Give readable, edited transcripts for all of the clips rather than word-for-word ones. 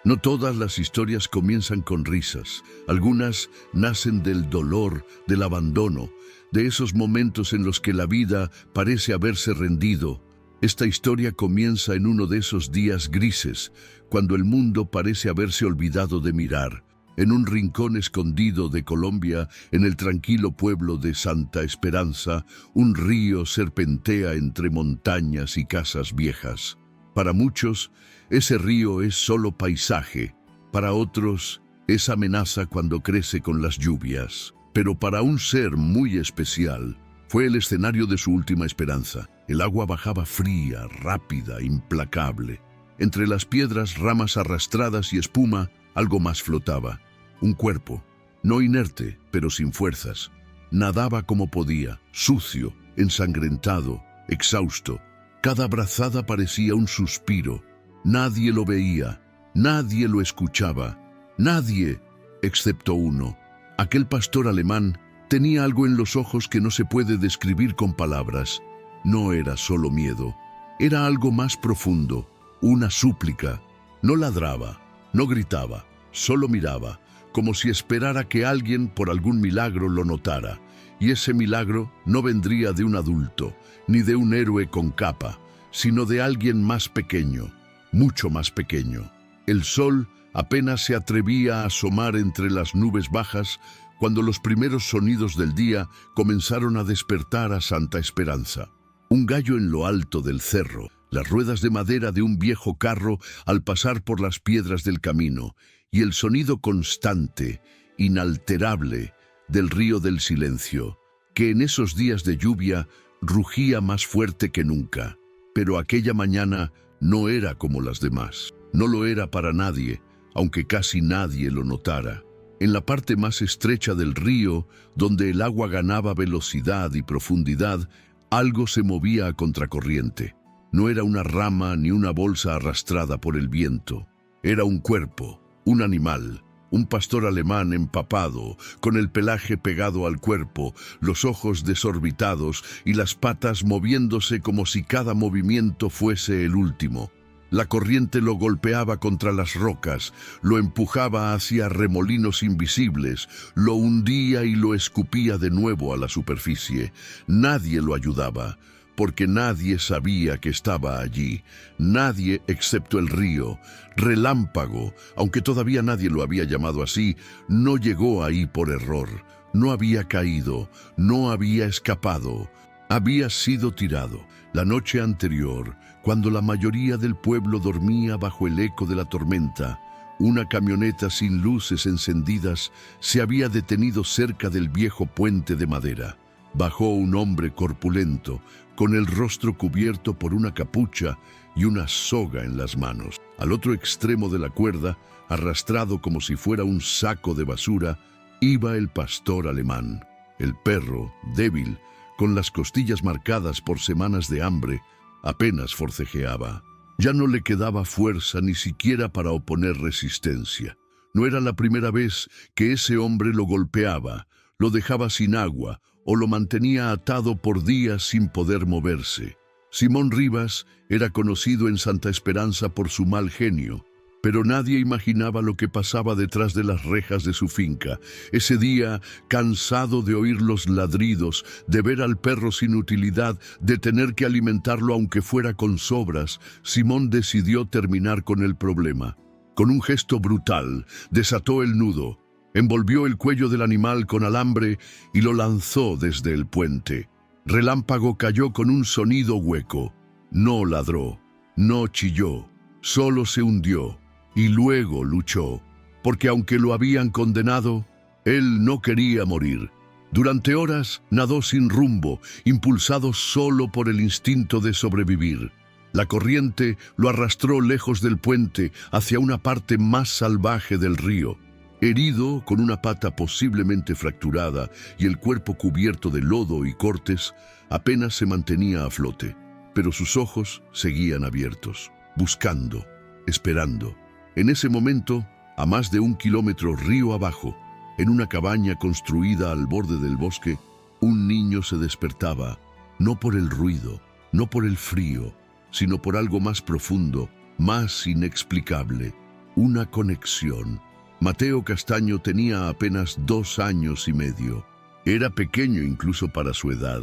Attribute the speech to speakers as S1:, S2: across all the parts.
S1: No todas las historias comienzan con risas. Algunas nacen del dolor, del abandono, de esos momentos en los que la vida parece haberse rendido. Esta historia comienza en uno de esos días grises, cuando el mundo parece haberse olvidado de mirar. En un rincón escondido de Colombia, en el tranquilo pueblo de Santa Esperanza, un río serpentea entre montañas y casas viejas. Para muchos, ese río es solo paisaje. Para otros, es amenaza cuando crece con las lluvias. Pero para un ser muy especial, fue el escenario de su última esperanza. El agua bajaba fría, rápida, implacable. Entre las piedras, ramas arrastradas y espuma, algo más flotaba. Un cuerpo, no inerte, pero sin fuerzas. Nadaba como podía, sucio, ensangrentado, exhausto. Cada brazada parecía un suspiro. Nadie lo veía, nadie lo escuchaba. Nadie, excepto uno. Aquel pastor alemán tenía algo en los ojos que no se puede describir con palabras. No era solo miedo, era algo más profundo, una súplica. No ladraba, no gritaba, solo miraba, como si esperara que alguien por algún milagro lo notara. Y ese milagro no vendría de un adulto, ni de un héroe con capa, sino de alguien más pequeño, mucho más pequeño. El sol apenas se atrevía a asomar entre las nubes bajas cuando los primeros sonidos del día comenzaron a despertar a Santa Esperanza. Un gallo en lo alto del cerro, las ruedas de madera de un viejo carro al pasar por las piedras del camino, y el sonido constante, inalterable, del río del silencio, que en esos días de lluvia rugía más fuerte que nunca. Pero aquella mañana no era como las demás. No lo era para nadie, aunque casi nadie lo notara. En la parte más estrecha del río, donde el agua ganaba velocidad y profundidad, algo se movía a contracorriente. No era una rama ni una bolsa arrastrada por el viento. Era un cuerpo, un animal, un pastor alemán empapado, con el pelaje pegado al cuerpo, los ojos desorbitados y las patas moviéndose como si cada movimiento fuese el último. La corriente lo golpeaba contra las rocas, lo empujaba hacia remolinos invisibles, lo hundía y lo escupía de nuevo a la superficie. Nadie lo ayudaba, porque nadie sabía que estaba allí. Nadie excepto el río. Relámpago, aunque todavía nadie lo había llamado así, no llegó ahí por error. No había caído, no había escapado. Había sido tirado. La noche anterior, cuando la mayoría del pueblo dormía bajo el eco de la tormenta, una camioneta sin luces encendidas se había detenido cerca del viejo puente de madera. Bajó un hombre corpulento, con el rostro cubierto por una capucha y una soga en las manos. Al otro extremo de la cuerda, arrastrado como si fuera un saco de basura, iba el pastor alemán. El perro, débil, con las costillas marcadas por semanas de hambre, apenas forcejeaba. Ya no le quedaba fuerza ni siquiera para oponer resistencia. No era la primera vez que ese hombre lo golpeaba, lo dejaba sin agua o lo mantenía atado por días sin poder moverse. Simón Rivas era conocido en Santa Esperanza por su mal genio, pero nadie imaginaba lo que pasaba detrás de las rejas de su finca. Ese día, cansado de oír los ladridos, de ver al perro sin utilidad, de tener que alimentarlo aunque fuera con sobras, Simón decidió terminar con el problema. Con un gesto brutal, desató el nudo, envolvió el cuello del animal con alambre y lo lanzó desde el puente. Relámpago cayó con un sonido hueco. No ladró, no chilló, solo se hundió. Y luego luchó, porque aunque lo habían condenado, él no quería morir. Durante horas nadó sin rumbo, impulsado solo por el instinto de sobrevivir. La corriente lo arrastró lejos del puente hacia una parte más salvaje del río. Herido, con una pata posiblemente fracturada y el cuerpo cubierto de lodo y cortes, apenas se mantenía a flote. Pero sus ojos seguían abiertos, buscando, esperando. En ese momento, a más de 1 kilómetro río abajo, en una cabaña construida al borde del bosque, un niño se despertaba, no por el ruido, no por el frío, sino por algo más profundo, más inexplicable. una conexión. Mateo Castaño tenía apenas 2 años y medio. Era pequeño incluso para su edad,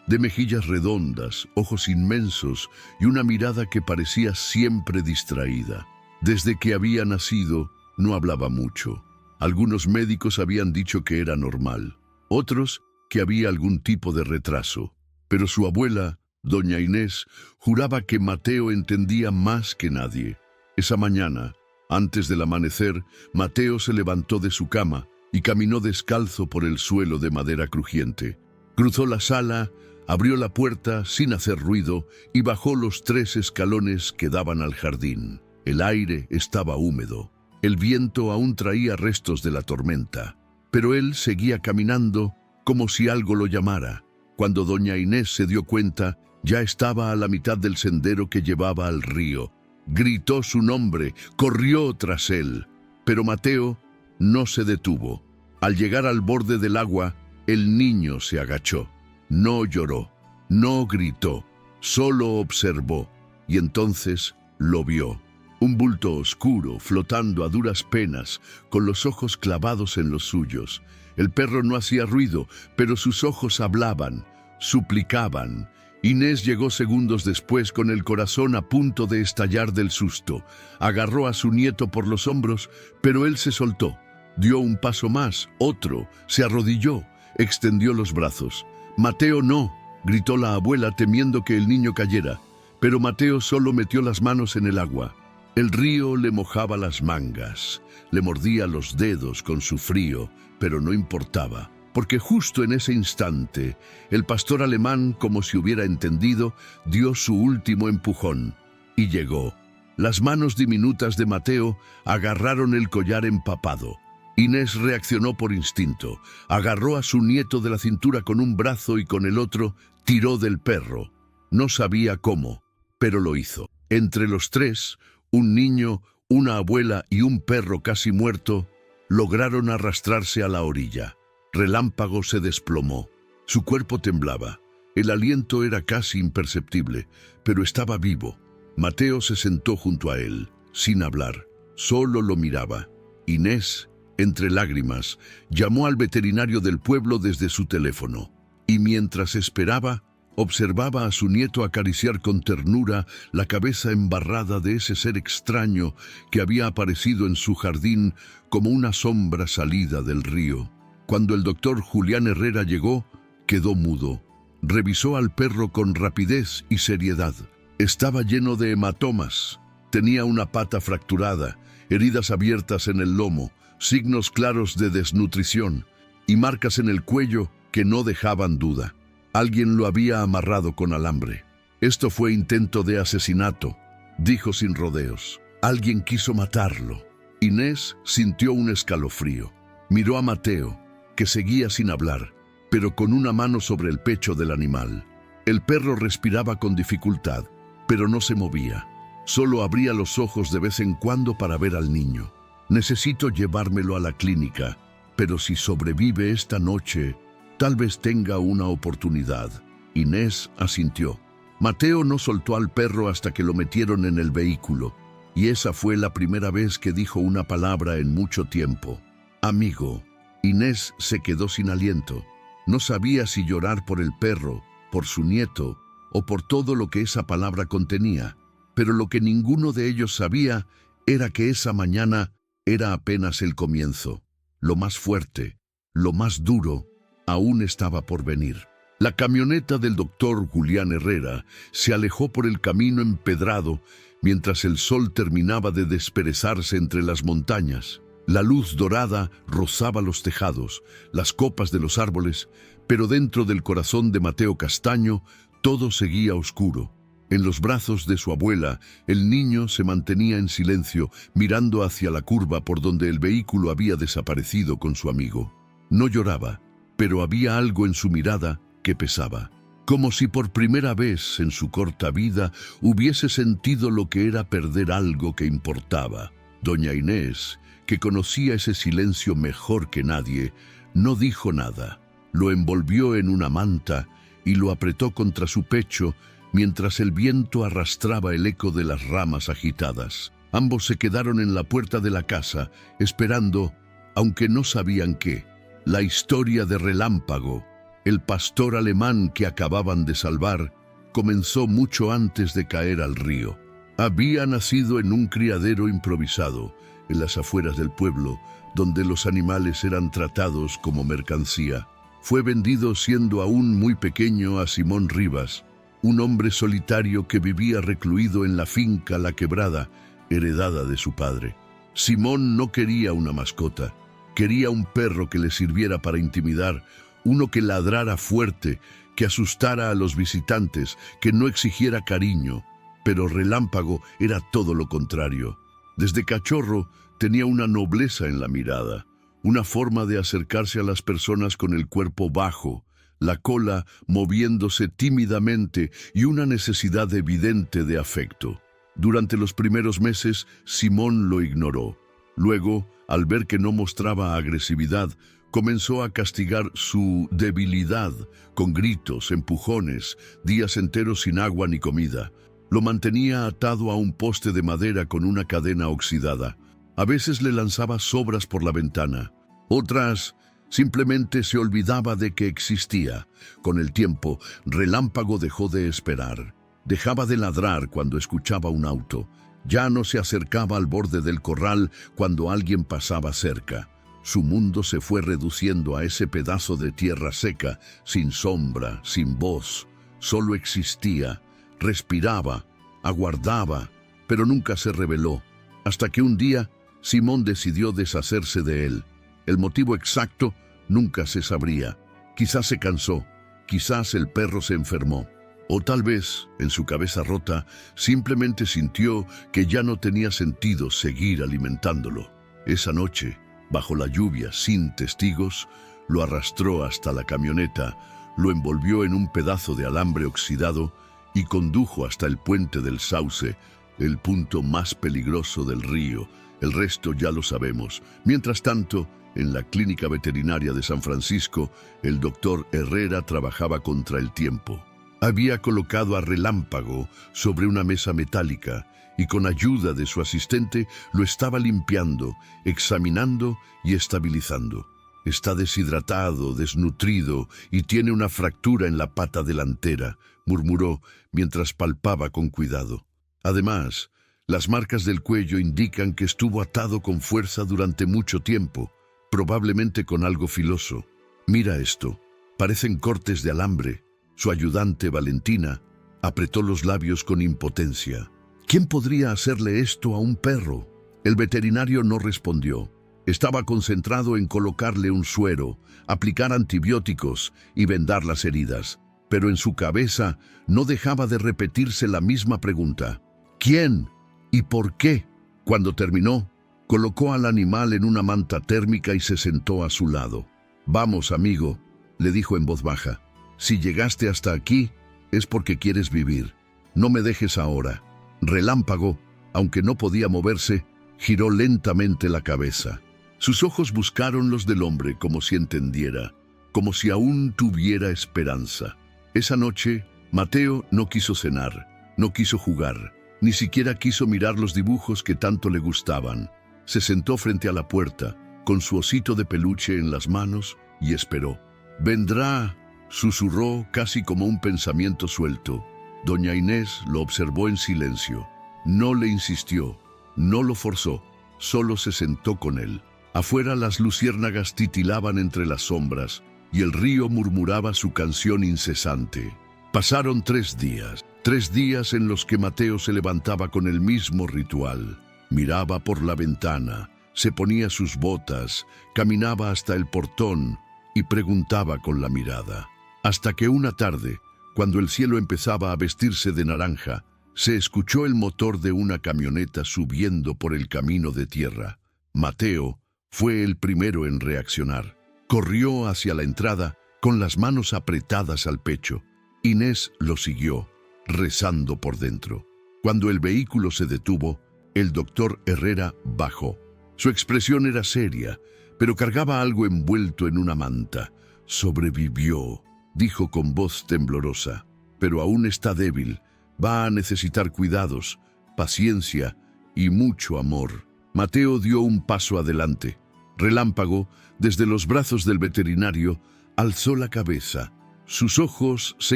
S1: de mejillas redondas, ojos inmensos y una mirada que parecía siempre distraída. Desde que había nacido, no hablaba mucho. Algunos médicos habían dicho que era normal, otros que había algún tipo de retraso. Pero su abuela, doña Inés, juraba que Mateo entendía más que nadie. Esa mañana, antes del amanecer, Mateo se levantó de su cama y caminó descalzo por el suelo de madera crujiente. Cruzó la sala, abrió la puerta sin hacer ruido y bajó los 3 escalones que daban al jardín. El aire estaba húmedo. El viento aún traía restos de la tormenta, pero él seguía caminando como si algo lo llamara. Cuando doña Inés se dio cuenta, ya estaba a la mitad del sendero que llevaba al río. Gritó su nombre, corrió tras él, pero Mateo no se detuvo. Al llegar al borde del agua, el niño se agachó. No lloró, no gritó, solo observó, y entonces lo vio. Un bulto oscuro, flotando a duras penas, con los ojos clavados en los suyos. El perro no hacía ruido, pero sus ojos hablaban, suplicaban. Inés llegó segundos después con el corazón a punto de estallar del susto. Agarró a su nieto por los hombros, pero él se soltó. Dio un paso más, otro, se arrodilló, extendió los brazos. «Mateo, no», gritó la abuela temiendo que el niño cayera, pero Mateo solo metió las manos en el agua. El río le mojaba las mangas, le mordía los dedos con su frío, pero no importaba, porque justo en ese instante, el pastor alemán, como si hubiera entendido, dio su último empujón, y llegó. Las manos diminutas de Mateo agarraron el collar empapado. Inés reaccionó por instinto, agarró a su nieto de la cintura con un brazo y con el otro tiró del perro. No sabía cómo, pero lo hizo. Entre los 3, un niño, una abuela y un perro casi muerto, lograron arrastrarse a la orilla. Relámpago se desplomó. Su cuerpo temblaba. El aliento era casi imperceptible, pero estaba vivo. Mateo se sentó junto a él, sin hablar. Solo lo miraba. Inés, entre lágrimas, llamó al veterinario del pueblo desde su teléfono. Y mientras esperaba, observaba a su nieto acariciar con ternura la cabeza embarrada de ese ser extraño que había aparecido en su jardín como una sombra salida del río. Cuando el doctor Julián Herrera llegó, quedó mudo. Revisó al perro con rapidez y seriedad. Estaba lleno de hematomas. Tenía una pata fracturada, heridas abiertas en el lomo, signos claros de desnutrición y marcas en el cuello que no dejaban duda. Alguien lo había amarrado con alambre. Esto fue intento de asesinato, dijo sin rodeos. Alguien quiso matarlo. Inés sintió un escalofrío. Miró a Mateo, que seguía sin hablar, pero con una mano sobre el pecho del animal. El perro respiraba con dificultad, pero no se movía. Solo abría los ojos de vez en cuando para ver al niño. Necesito llevármelo a la clínica, pero si sobrevive esta noche, tal vez tenga una oportunidad. Inés asintió. Mateo no soltó al perro hasta que lo metieron en el vehículo, y esa fue la primera vez que dijo una palabra en mucho tiempo. Amigo. Inés se quedó sin aliento. No sabía si llorar por el perro, por su nieto, o por todo lo que esa palabra contenía. Pero lo que ninguno de ellos sabía era que esa mañana era apenas el comienzo. Lo más fuerte, lo más duro, aún estaba por venir. La camioneta del doctor Julián Herrera se alejó por el camino empedrado mientras el sol terminaba de desperezarse entre las montañas. La luz dorada rozaba los tejados, las copas de los árboles, pero dentro del corazón de Mateo Castaño todo seguía oscuro. En los brazos de su abuela, el niño se mantenía en silencio, mirando hacia la curva por donde el vehículo había desaparecido con su amigo. No lloraba, pero había algo en su mirada que pesaba, como si por primera vez en su corta vida hubiese sentido lo que era perder algo que importaba. Doña Inés, que conocía ese silencio mejor que nadie, no dijo nada. Lo envolvió en una manta y lo apretó contra su pecho mientras el viento arrastraba el eco de las ramas agitadas. Ambos se quedaron en la puerta de la casa, esperando, aunque no sabían qué. La historia de Relámpago, el pastor alemán que acababan de salvar, comenzó mucho antes de caer al río. Había nacido en un criadero improvisado, en las afueras del pueblo, donde los animales eran tratados como mercancía. Fue vendido siendo aún muy pequeño a Simón Rivas, un hombre solitario que vivía recluido en la finca La Quebrada, heredada de su padre. Simón no quería una mascota, quería un perro que le sirviera para intimidar, uno que ladrara fuerte, que asustara a los visitantes, que no exigiera cariño. Pero Relámpago era todo lo contrario. Desde cachorro tenía una nobleza en la mirada, una forma de acercarse a las personas con el cuerpo bajo, la cola moviéndose tímidamente y una necesidad evidente de afecto. Durante los primeros meses, Simón lo ignoró. Luego, al ver que no mostraba agresividad, comenzó a castigar su debilidad con gritos, empujones, días enteros sin agua ni comida. Lo mantenía atado a un poste de madera con una cadena oxidada. A veces le lanzaba sobras por la ventana. Otras, simplemente se olvidaba de que existía. Con el tiempo, Relámpago dejó de esperar. Dejaba de ladrar cuando escuchaba un auto. Ya no se acercaba al borde del corral cuando alguien pasaba cerca. Su mundo se fue reduciendo a ese pedazo de tierra seca, sin sombra, sin voz. Solo existía, respiraba, aguardaba, pero nunca se rebeló. Hasta que un día, Simón decidió deshacerse de él. El motivo exacto nunca se sabría. Quizás se cansó, quizás el perro se enfermó. O tal vez, en su cabeza rota, simplemente sintió que ya no tenía sentido seguir alimentándolo. Esa noche, bajo la lluvia, sin testigos, lo arrastró hasta la camioneta, lo envolvió en un pedazo de alambre oxidado y condujo hasta el puente del Sauce, el punto más peligroso del río. El resto ya lo sabemos. Mientras tanto, en la clínica veterinaria de San Francisco, el doctor Herrera trabajaba contra el tiempo. Había colocado a Relámpago sobre una mesa metálica y con ayuda de su asistente lo estaba limpiando, examinando y estabilizando. Está deshidratado, desnutrido y tiene una fractura en la pata delantera, murmuró mientras palpaba con cuidado. Además, las marcas del cuello indican que estuvo atado con fuerza durante mucho tiempo, probablemente con algo filoso. Mira esto, parecen cortes de alambre. Su ayudante, Valentina, apretó los labios con impotencia. ¿Quién podría hacerle esto a un perro? El veterinario no respondió. Estaba concentrado en colocarle un suero, aplicar antibióticos y vendar las heridas. Pero en su cabeza no dejaba de repetirse la misma pregunta. ¿Quién? ¿Y por qué? Cuando terminó, colocó al animal en una manta térmica y se sentó a su lado. «Vamos, amigo», le dijo en voz baja. «Si llegaste hasta aquí, es porque quieres vivir. No me dejes ahora». Relámpago, aunque no podía moverse, giró lentamente la cabeza. Sus ojos buscaron los del hombre como si entendiera, como si aún tuviera esperanza. Esa noche, Mateo no quiso cenar, no quiso jugar, ni siquiera quiso mirar los dibujos que tanto le gustaban. Se sentó frente a la puerta, con su osito de peluche en las manos, y esperó. «Vendrá», susurró casi como un pensamiento suelto. Doña Inés lo observó en silencio. No le insistió, no lo forzó, solo se sentó con él. Afuera las luciérnagas titilaban entre las sombras y el río murmuraba su canción incesante. Pasaron 3 días en los que Mateo se levantaba con el mismo ritual. Miraba por la ventana, se ponía sus botas, caminaba hasta el portón y preguntaba con la mirada. Hasta que una tarde, cuando el cielo empezaba a vestirse de naranja, se escuchó el motor de una camioneta subiendo por el camino de tierra. Mateo fue el primero en reaccionar. Corrió hacia la entrada con las manos apretadas al pecho. Inés lo siguió, rezando por dentro. Cuando el vehículo se detuvo, el doctor Herrera bajó. Su expresión era seria, pero cargaba algo envuelto en una manta. «Sobrevivió», dijo con voz temblorosa, «pero aún está débil. Va a necesitar cuidados, paciencia y mucho amor. Mateo dio un paso adelante. Relámpago, desde los brazos del veterinario, alzó la cabeza. Sus ojos se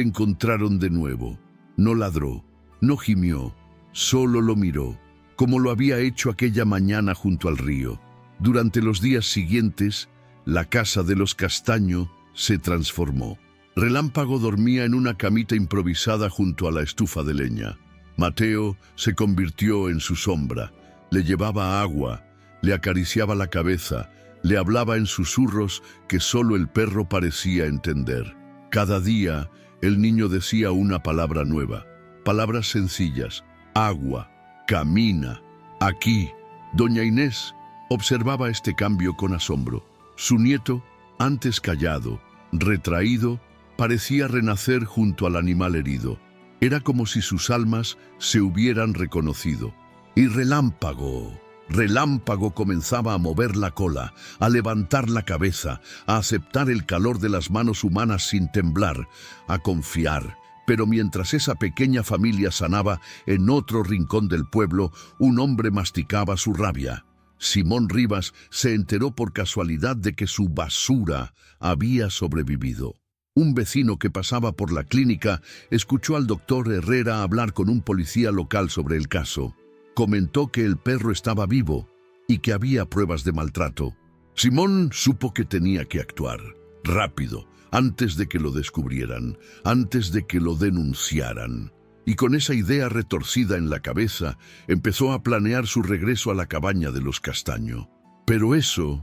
S1: encontraron de nuevo. No ladró, no gimió, solo lo miró, como lo había hecho aquella mañana junto al río. Durante los días siguientes, la casa de los Castaño se transformó. Relámpago dormía en una camita improvisada junto a la estufa de leña. Mateo se convirtió en su sombra. Le llevaba agua, le acariciaba la cabeza, le hablaba en susurros que solo el perro parecía entender. Cada día, el niño decía una palabra nueva, palabras sencillas: agua, camina, aquí. Doña Inés observaba este cambio con asombro. Su nieto, antes callado, retraído, parecía renacer junto al animal herido. Era como si sus almas se hubieran reconocido. Y Relámpago comenzaba a mover la cola, a levantar la cabeza, a aceptar el calor de las manos humanas sin temblar, a confiar. Pero mientras esa pequeña familia sanaba, en otro rincón del pueblo, un hombre masticaba su rabia. Simón Rivas se enteró por casualidad de que su basura había sobrevivido. Un vecino que pasaba por la clínica escuchó al doctor Herrera hablar con un policía local sobre el caso. Comentó que el perro estaba vivo y que había pruebas de maltrato. Simón supo que tenía que actuar rápido, antes de que lo descubrieran, antes de que lo denunciaran. Y con esa idea retorcida en la cabeza, empezó a planear su regreso a la cabaña de los Castaño. Pero eso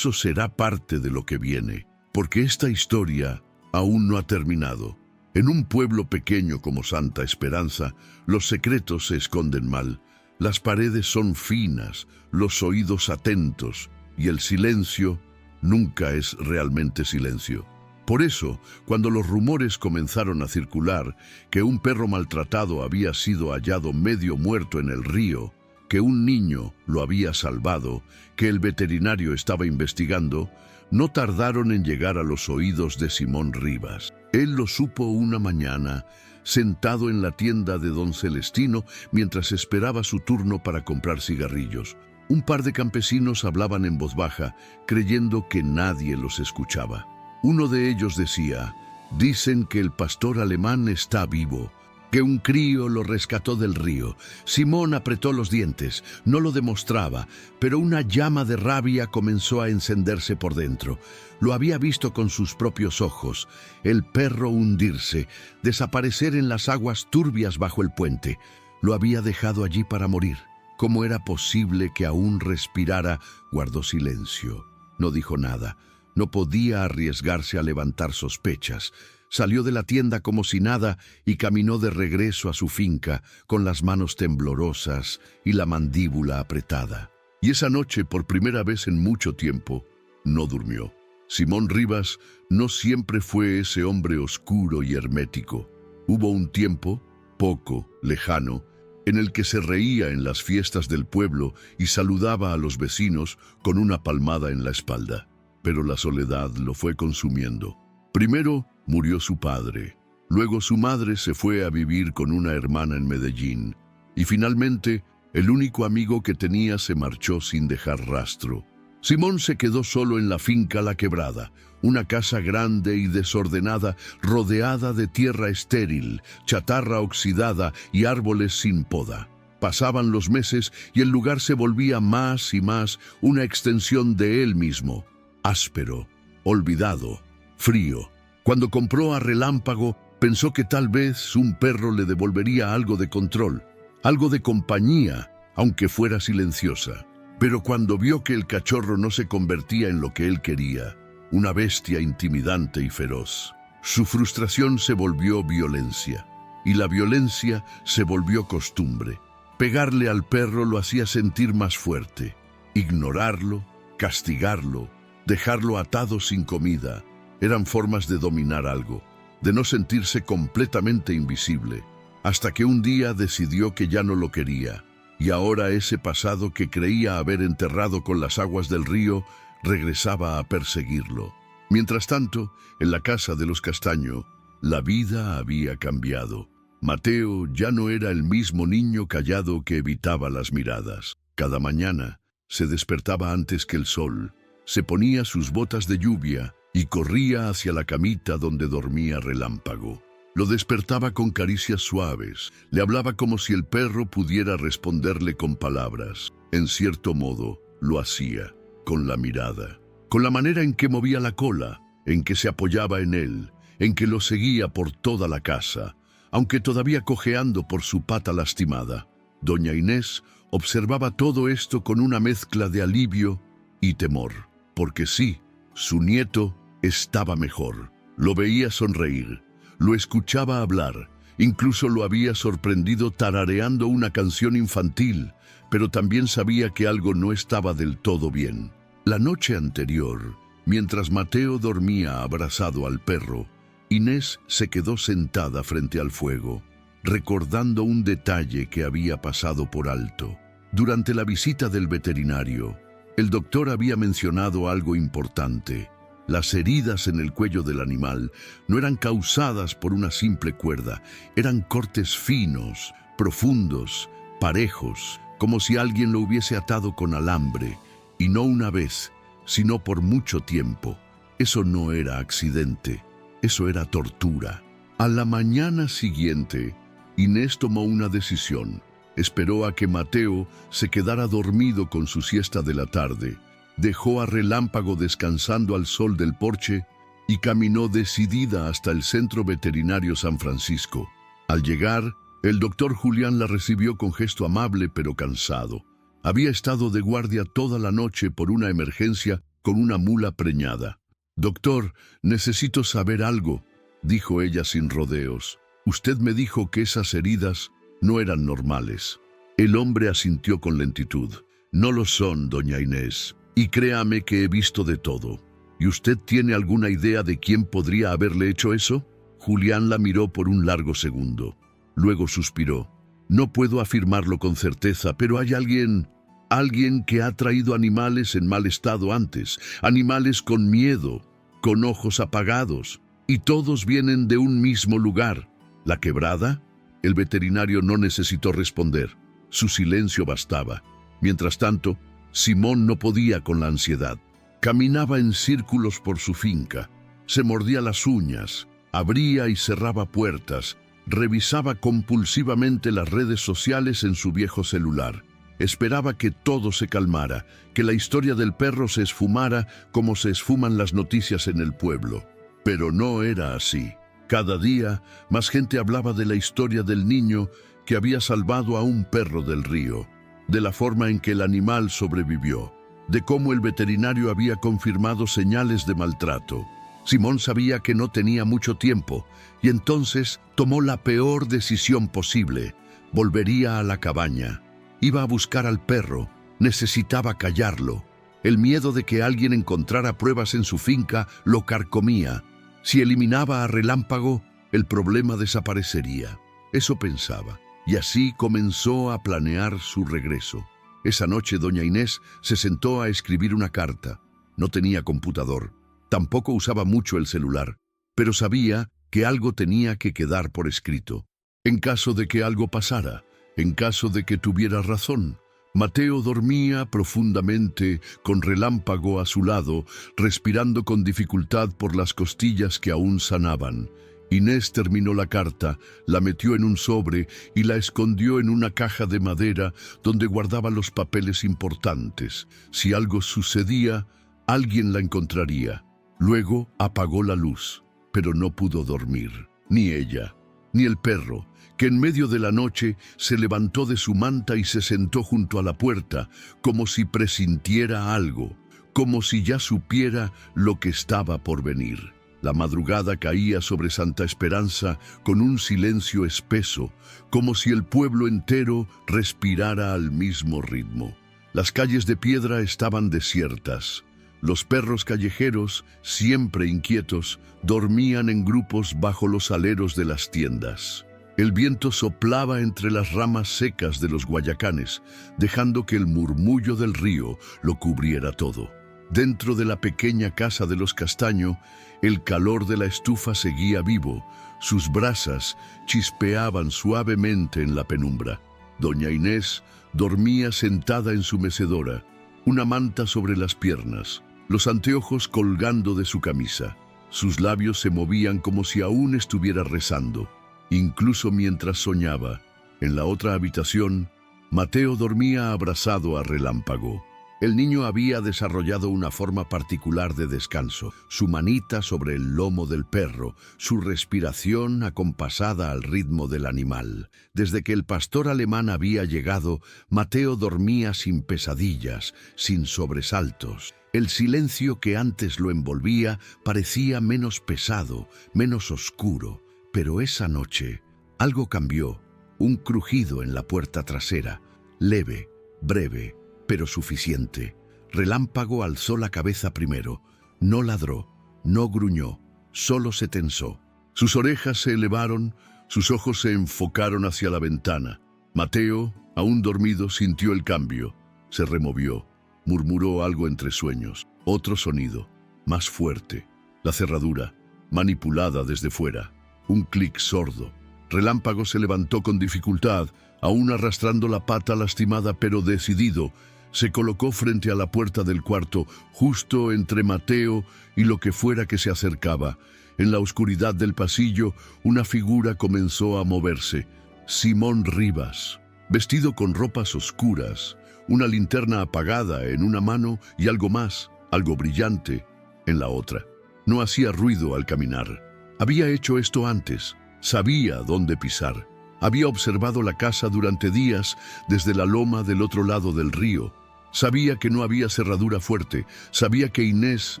S1: será parte de lo que viene, porque esta historia aún no ha terminado. En un pueblo pequeño como Santa Esperanza, los secretos se esconden mal. Las paredes son finas, los oídos atentos, y el silencio nunca es realmente silencio. Por eso, cuando los rumores comenzaron a circular que un perro maltratado había sido hallado medio muerto en el río, que un niño lo había salvado, que el veterinario estaba investigando, no tardaron en llegar a los oídos de Simón Rivas. Él lo supo una mañana, sentado en la tienda de don Celestino mientras esperaba su turno para comprar cigarrillos. Un par de campesinos hablaban en voz baja, creyendo que nadie los escuchaba. Uno de ellos decía: dicen que el pastor alemán está vivo, que un crío lo rescató del río. Simón apretó los dientes, no lo demostraba, pero una llama de rabia comenzó a encenderse por dentro. Lo había visto con sus propios ojos, el perro hundirse, desaparecer en las aguas turbias bajo el puente. Lo había dejado allí para morir. ¿Cómo era posible que aún respirara? Guardó silencio. No dijo nada. No podía arriesgarse a levantar sospechas. Salió de la tienda como si nada y caminó de regreso a su finca con las manos temblorosas y la mandíbula apretada. Y esa noche, por primera vez en mucho tiempo, no durmió. Simón Rivas no siempre fue ese hombre oscuro y hermético. Hubo un tiempo, poco, lejano, en el que se reía en las fiestas del pueblo y saludaba a los vecinos con una palmada en la espalda. Pero la soledad lo fue consumiendo. Primero murió su padre, luego su madre se fue a vivir con una hermana en Medellín, y finalmente el único amigo que tenía se marchó sin dejar rastro. Simón se quedó solo en la finca La Quebrada, una casa grande y desordenada, rodeada de tierra estéril, chatarra oxidada y árboles sin poda. Pasaban los meses y el lugar se volvía más y más una extensión de él mismo, áspero, olvidado, frío. Cuando compró a Relámpago, pensó que tal vez un perro le devolvería algo de control, algo de compañía, aunque fuera silenciosa. Pero cuando vio que el cachorro no se convertía en lo que él quería, una bestia intimidante y feroz, su frustración se volvió violencia, y la violencia se volvió costumbre. Pegarle al perro lo hacía sentir más fuerte. Ignorarlo, castigarlo, dejarlo atado sin comida, eran formas de dominar algo, de no sentirse completamente invisible, hasta que un día decidió que ya no lo quería, y ahora ese pasado que creía haber enterrado con las aguas del río regresaba a perseguirlo. Mientras tanto, en la casa de los Castaño, la vida había cambiado. Mateo ya no era el mismo niño callado que evitaba las miradas. Cada mañana se despertaba antes que el sol, se ponía sus botas de lluvia y corría hacia la camita donde dormía Relámpago. Lo despertaba con caricias suaves, le hablaba como si el perro pudiera responderle con palabras. En cierto modo, lo hacía, con la mirada, con la manera en que movía la cola, en que se apoyaba en él, en que lo seguía por toda la casa, aunque todavía cojeando por su pata lastimada. Doña Inés observaba todo esto con una mezcla de alivio y temor, porque sí, su nieto estaba mejor. Lo veía sonreír, lo escuchaba hablar, incluso lo había sorprendido tarareando una canción infantil, pero también sabía que algo no estaba del todo bien. La noche anterior, mientras Mateo dormía abrazado al perro, Inés se quedó sentada frente al fuego, recordando un detalle que había pasado por alto. Durante la visita del veterinario, el doctor había mencionado algo importante. Las heridas en el cuello del animal no eran causadas por una simple cuerda, eran cortes finos, profundos, parejos, como si alguien lo hubiese atado con alambre, y no una vez, sino por mucho tiempo. Eso no era accidente, eso era tortura. A la mañana siguiente, Inés tomó una decisión. Esperó a que Mateo se quedara dormido con su siesta de la tarde. Dejó a Relámpago descansando al sol del porche y caminó decidida hasta el Centro Veterinario San Francisco. Al llegar, el doctor Julián la recibió con gesto amable pero cansado. Había estado de guardia toda la noche por una emergencia con una mula preñada. «Doctor, necesito saber algo», dijo ella sin rodeos. «Usted me dijo que esas heridas no eran normales». El hombre asintió con lentitud. «No lo son, doña Inés. Y créame que he visto de todo. ¿Y usted tiene alguna idea de quién podría haberle hecho eso?» Julián la miró por un largo segundo. Luego suspiró. «No puedo afirmarlo con certeza, pero hay alguien que ha traído animales en mal estado antes, animales con miedo, con ojos apagados, y todos vienen de un mismo lugar. ¿La quebrada?» El veterinario no necesitó responder. Su silencio bastaba. Mientras tanto, Simón no podía con la ansiedad. Caminaba en círculos por su finca, se mordía las uñas, abría y cerraba puertas, revisaba compulsivamente las redes sociales en su viejo celular. Esperaba que todo se calmara, que la historia del perro se esfumara como se esfuman las noticias en el pueblo. Pero no era así. Cada día, más gente hablaba de la historia del niño que había salvado a un perro del río, de la forma en que el animal sobrevivió, de cómo el veterinario había confirmado señales de maltrato. Simón sabía que no tenía mucho tiempo y entonces tomó la peor decisión posible. Volvería a la cabaña. Iba a buscar al perro. Necesitaba callarlo. El miedo de que alguien encontrara pruebas en su finca lo carcomía. Si eliminaba a Relámpago, el problema desaparecería. Eso pensaba. Y así comenzó a planear su regreso. Esa noche doña Inés se sentó a escribir una carta. No tenía computador. Tampoco usaba mucho el celular, pero sabía que algo tenía que quedar por escrito. En caso de que algo pasara, en caso de que tuviera razón. Mateo dormía profundamente, con Relámpago a su lado, respirando con dificultad por las costillas que aún sanaban. Inés terminó la carta, la metió en un sobre y la escondió en una caja de madera donde guardaba los papeles importantes. Si algo sucedía, alguien la encontraría. Luego apagó la luz, pero no pudo dormir, ni ella, ni el perro, que en medio de la noche se levantó de su manta y se sentó junto a la puerta, como si presintiera algo, como si ya supiera lo que estaba por venir. La madrugada caía sobre Santa Esperanza con un silencio espeso, como si el pueblo entero respirara al mismo ritmo. Las calles de piedra estaban desiertas. Los perros callejeros, siempre inquietos, dormían en grupos bajo los aleros de las tiendas. El viento soplaba entre las ramas secas de los guayacanes, dejando que el murmullo del río lo cubriera todo. Dentro de la pequeña casa de los Castaño, el calor de la estufa seguía vivo, Sus brasas chispeaban suavemente en la penumbra. Doña Inés dormía sentada en su mecedora, una manta sobre las piernas, los anteojos colgando de su camisa. Sus labios se movían como si aún estuviera rezando, incluso mientras soñaba. En la otra habitación, Mateo dormía abrazado a Relámpago. El niño había desarrollado una forma particular de descanso, su manita sobre el lomo del perro, su respiración acompasada al ritmo del animal. Desde que el pastor alemán había llegado, Mateo dormía sin pesadillas, sin sobresaltos. El silencio que antes lo envolvía parecía menos pesado, menos oscuro. Pero esa noche, algo cambió. Un crujido en la puerta trasera, leve, breve, pero suficiente. Relámpago alzó la cabeza primero. No ladró, no gruñó, solo se tensó. Sus orejas se elevaron, sus ojos se enfocaron hacia la ventana. Mateo, aún dormido, sintió el cambio. Se removió, murmuró algo entre sueños. Otro sonido, más fuerte. La cerradura, manipulada desde fuera. Un clic sordo. Relámpago se levantó con dificultad, aún arrastrando la pata lastimada pero decidido. Se colocó frente a la puerta del cuarto, justo entre Mateo y lo que fuera que se acercaba. En la oscuridad del pasillo, una figura comenzó a moverse. Simón Rivas, vestido con ropas oscuras, una linterna apagada en una mano y algo más, algo brillante, en la otra. No hacía ruido al caminar. Había hecho esto antes. Sabía dónde pisar. Había observado la casa durante días desde la loma del otro lado del río. Sabía que no había cerradura fuerte, sabía que Inés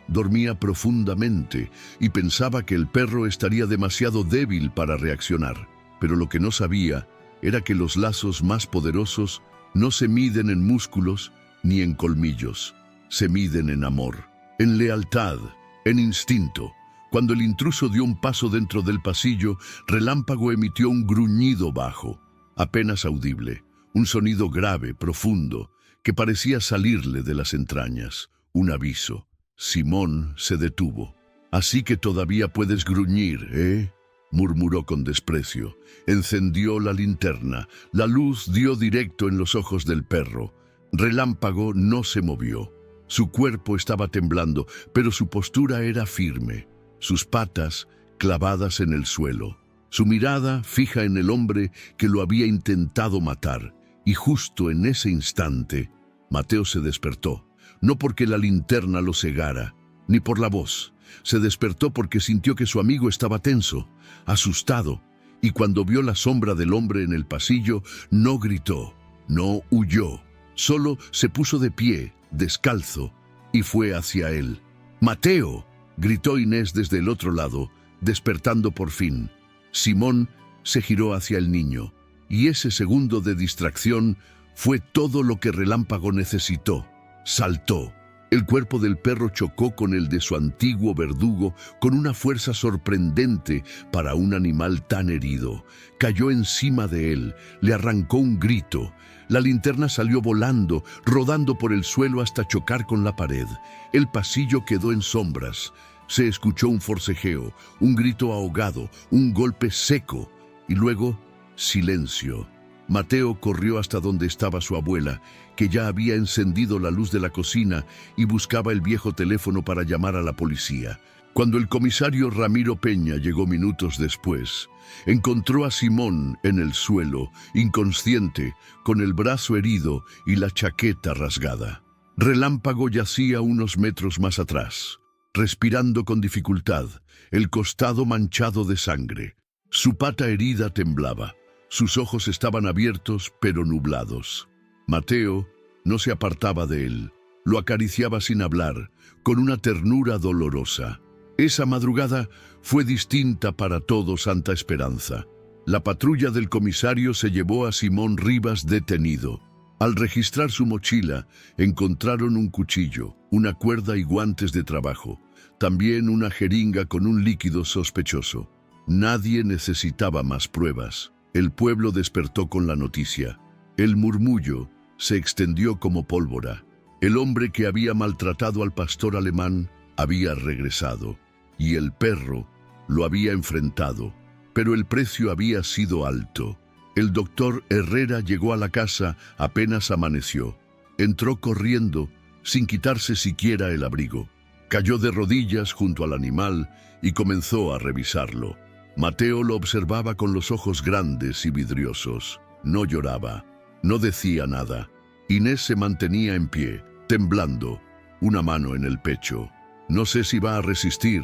S1: dormía profundamente y pensaba que el perro estaría demasiado débil para reaccionar. Pero lo que no sabía era que los lazos más poderosos no se miden en músculos ni en colmillos. Se miden en amor, en lealtad, en instinto. Cuando el intruso dio un paso dentro del pasillo, Relámpago emitió un gruñido bajo, apenas audible, un sonido grave, profundo, que parecía salirle de las entrañas. Un aviso. Simón se detuvo. «Así que todavía puedes gruñir, ¿eh?», murmuró con desprecio. Encendió la linterna. La luz dio directo en los ojos del perro. Relámpago no se movió. Su cuerpo estaba temblando, pero su postura era firme. Sus patas clavadas en el suelo. Su mirada fija en el hombre que lo había intentado matar. Y justo en ese instante, Mateo se despertó. No porque la linterna lo cegara, ni por la voz. Se despertó porque sintió que su amigo estaba tenso, asustado, y cuando vio la sombra del hombre en el pasillo, no gritó, no huyó. Solo se puso de pie, descalzo, y fue hacia él. «¡Mateo!», gritó Inés desde el otro lado, despertando por fin. Simón se giró hacia el niño, y ese segundo de distracción fue todo lo que Relámpago necesitó. Saltó. El cuerpo del perro chocó con el de su antiguo verdugo con una fuerza sorprendente para un animal tan herido. Cayó encima de él, le arrancó un grito. La linterna salió volando, rodando por el suelo hasta chocar con la pared. El pasillo quedó en sombras. Se escuchó un forcejeo, un grito ahogado, un golpe seco, y luego silencio. Mateo corrió hasta donde estaba su abuela, que ya había encendido la luz de la cocina y buscaba el viejo teléfono para llamar a la policía. Cuando el comisario Ramiro Peña llegó minutos después, encontró a Simón en el suelo, inconsciente, con el brazo herido y la chaqueta rasgada. Relámpago yacía unos metros más atrás, respirando con dificultad, el costado manchado de sangre. Su pata herida temblaba. Sus ojos estaban abiertos pero nublados. Mateo no se apartaba de él. Lo acariciaba sin hablar, con una ternura dolorosa. Esa madrugada fue distinta para todo Santa Esperanza. La patrulla del comisario se llevó a Simón Rivas detenido. Al registrar su mochila, encontraron un cuchillo, una cuerda y guantes de trabajo. También una jeringa con un líquido sospechoso. Nadie necesitaba más pruebas. El pueblo despertó con la noticia. El murmullo se extendió como pólvora. El hombre que había maltratado al pastor alemán había regresado, y el perro lo había enfrentado. pero el precio había sido alto. El doctor Herrera llegó a la casa apenas amaneció. Entró corriendo, sin quitarse siquiera el abrigo. Cayó de rodillas junto al animal y comenzó a revisarlo. Mateo lo observaba con los ojos grandes y vidriosos. No lloraba, no decía nada. Inés se mantenía en pie, temblando, una mano en el pecho. «No sé si va a resistir»,